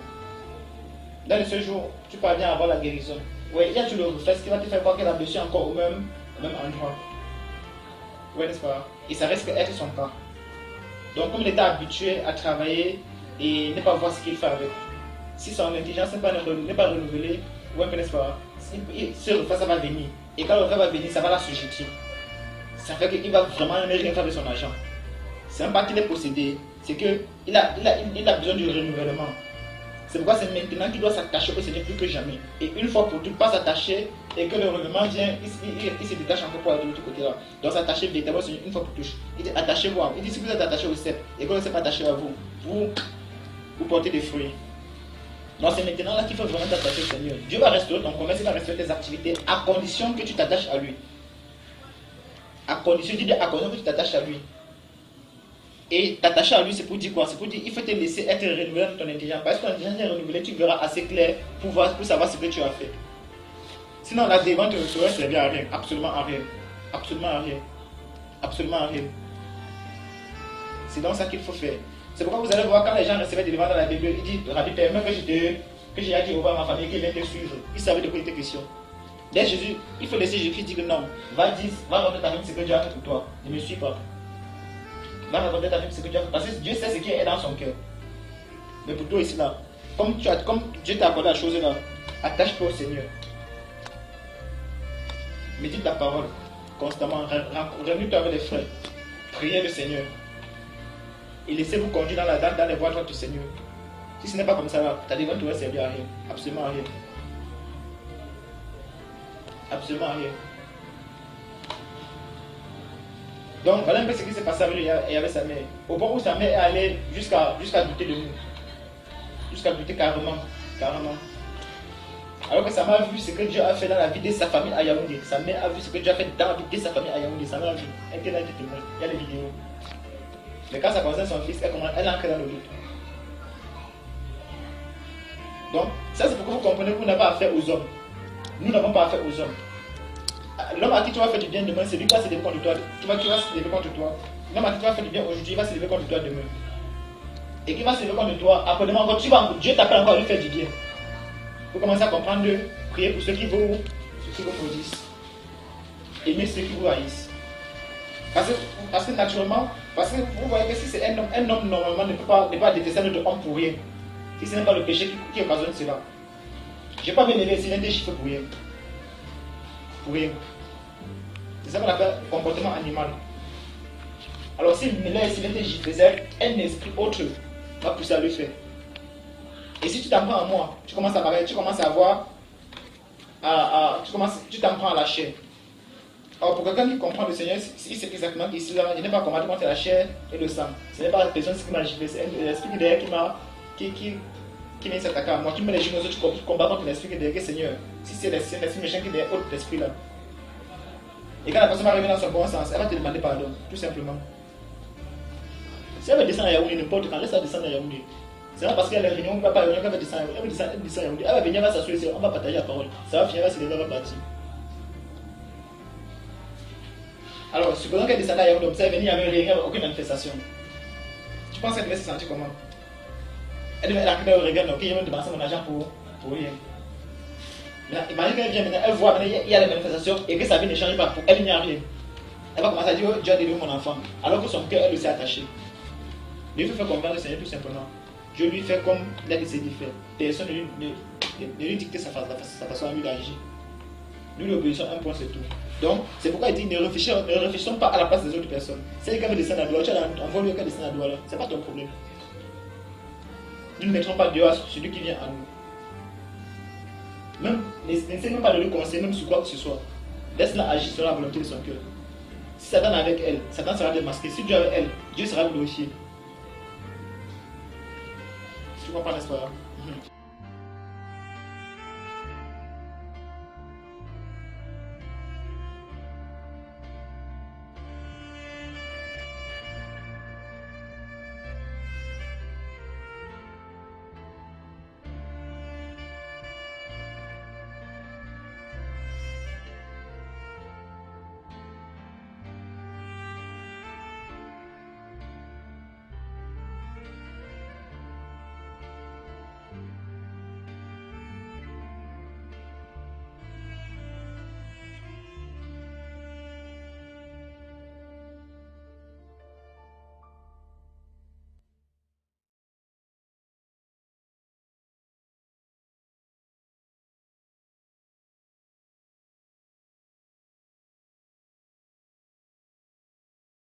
Dans le seul jour, tu parviens à avoir la guérison. Oui, il y a tout le reflet, ce qui va te faire voir que la blessure est encore au même endroit. Oui, n'est-ce pas? Et ça risque d'être son cas. Donc, comme il était habitué à travailler et ne pas voir ce qu'il fait avec, si son intelligence n'est pas renouvelée, ouais, n'est-ce pas? Ce reflet, ça va venir. Et quand le reflet va venir, ça va la sujetir. Ça fait qu'il va vraiment ne rien faire de son argent. C'est un pas qu'il est possédé, c'est qu'il a besoin du renouvellement. C'est pourquoi c'est maintenant qu'il doit s'attacher au Seigneur plus que jamais. Et une fois pour toutes, pas s'attacher et que le renouvellement vient, il se détache encore pour aller de l'autre côté là. Donc s'attacher véritablement au Seigneur une fois pour toutes. Il dit attachez-vous. Il dit si vous êtes attaché au cep et que le cep est attaché à vous, vous portez des fruits. Donc c'est maintenant là qu'il faut vraiment t'attacher au Seigneur. Dieu va restaurer ton commerce, il va restaurer tes activités à condition que tu t'attaches à lui. À condition que tu t'attaches à lui. Et t'attacher à lui, c'est pour dire quoi? C'est pour dire il faut te laisser être renouvelé dans ton intelligence. Parce que ton intelligence est renouvelée, tu verras assez clair pour savoir ce que tu as fait. Sinon, la dévente ne saurait servir à rien. Absolument à rien. Absolument à rien. Absolument à rien. C'est donc ça qu'il faut faire. C'est pourquoi vous allez voir quand les gens recevaient des délivrance dans la Bible, ils disent Rabbi, permets que j'ai dit au revoir à ma famille qui vient te suivre. Ils savaient de quoi il était question. Dès Jésus, il faut laisser Jésus dire que non. Va raconter ta famille ce que Dieu a fait pour toi. Ne me suis pas. Va raconter ta famille ce que Dieu a fait. Parce que Dieu sait ce qui est dans son cœur. Mais pour toi ici là, comme Dieu t'a accordé la chose là, attache-toi au Seigneur. Médite ta parole constamment. Réunis-toi avec les frères. Priez le Seigneur. Et laissez-vous conduire dans les voies droites du Seigneur. Si ce n'est pas comme ça là, ta dévotion ne va servir à rien. Absolument à rien. Absolument rien. Donc voilà un peu ce qui s'est passé avec lui et avec sa mère. Au point où sa mère est allée jusqu'à douter de nous. Jusqu'à douter carrément. Alors que sa mère a vu ce que Dieu a fait dans la vie de sa famille à Yaoundé. Sa mère a vu ce que Dieu a fait dans la vie de sa famille à Yaoundé. Sa mère a vu. Elle était là, elle était témoin. Il y a les vidéos. Mais quand ça concerne son fils, elle entre dans le doute. Donc, ça c'est pourquoi vous comprenez que vous n'avez pas affaire aux hommes. Nous n'avons pas affaire aux hommes. L'homme à qui tu vas faire du bien demain, c'est lui qui va se lever contre toi. Tu vas se lever contre toi. L'homme à qui tu vas faire du bien aujourd'hui, il va se lever contre toi demain. Et qui va se lever contre toi, après-demain encore, Dieu t'appelle encore à lui faire du bien. Vous commencez à comprendre de prier pour ceux qui vous maudissent. Aimer ceux qui vous haïssent. Parce que naturellement, Parce que vous voyez que si c'est un homme normalement ne peut pas détester un autre homme pour rien. Si ce n'est pas le péché qui occasionne cela. Je n'ai pas bien élevé si l'un des chiffres pour rien. Pour rien. C'est ça qu'on appelle comportement animal. Alors s'il me laisse, s'il était giflé, c'est un esprit autre va pousser à le faire. Et si tu t'en prends à moi, tu commences à parler, tu commences à voir, tu t'en prends à la chair. Alors pour quelqu'un qui comprend le Seigneur, il sait exactement qu'ici, il n'est pas combattu contre la chair et le sang. Ce n'est pas la personne qui m'a giflé, c'est l'esprit qui derrière qui vient s'attaquer à moi. Tu mets les genoux aux autres, tu combats contre l'esprit qui est derrière, Seigneur. Si c'est l'esprit méchant qui est derrière autre esprit là. Et quand la personne va revenir dans son bon sens, elle va te demander pardon, tout simplement. Si elle veut descendre à Yaoundé, n'importe quand, laisse-la descendre à Yaoundé. C'est pas parce qu'elle est réunion, elle ne va pas réunion, elle va descendre à Yaoundé. Elle va venir, elle va s'assurer, on va partager la parole. Ça va finir, elle va se lever, elle va partir. Alors, supposons qu'elle descende à Yaoundé, elle va venir, il n'y avait aucune manifestation. Tu penses qu'elle devait se sentir comment? Elle devait arriver au regard, ok, il va me demander mon argent pour rien. Imagine qu'elle vient maintenant, elle voit maintenant, il y a les manifestations et que sa vie ne change pas, pour elle, il n'y a rien. Elle va commencer à dire, oh, Dieu a délivré mon enfant, alors que son cœur, elle s'est attaché. Dieu fait confiance au Seigneur tout simplement. Je lui fais comme il a décidé de faire. Personne ne lui dicte sa façon à lui d'agir. Nous lui obéissons un point, c'est tout. Donc, c'est pourquoi il dit, ne réfléchissons pas à la place des autres personnes. Si quelqu'un veut descendre à droite, tu envoies lui qu'elle descende à droite, c'est pas ton problème. Nous ne mettrons pas dehors celui qui vient à nous. Même, n'essaie même pas de lui conseiller, même sur quoi que ce soit. Laisse-la agir selon la volonté de son cœur. Si Satan est avec elle, Satan sera démasqué. Si Dieu est avec elle, Dieu sera glorifié. Tu comprends, n'est-ce pas?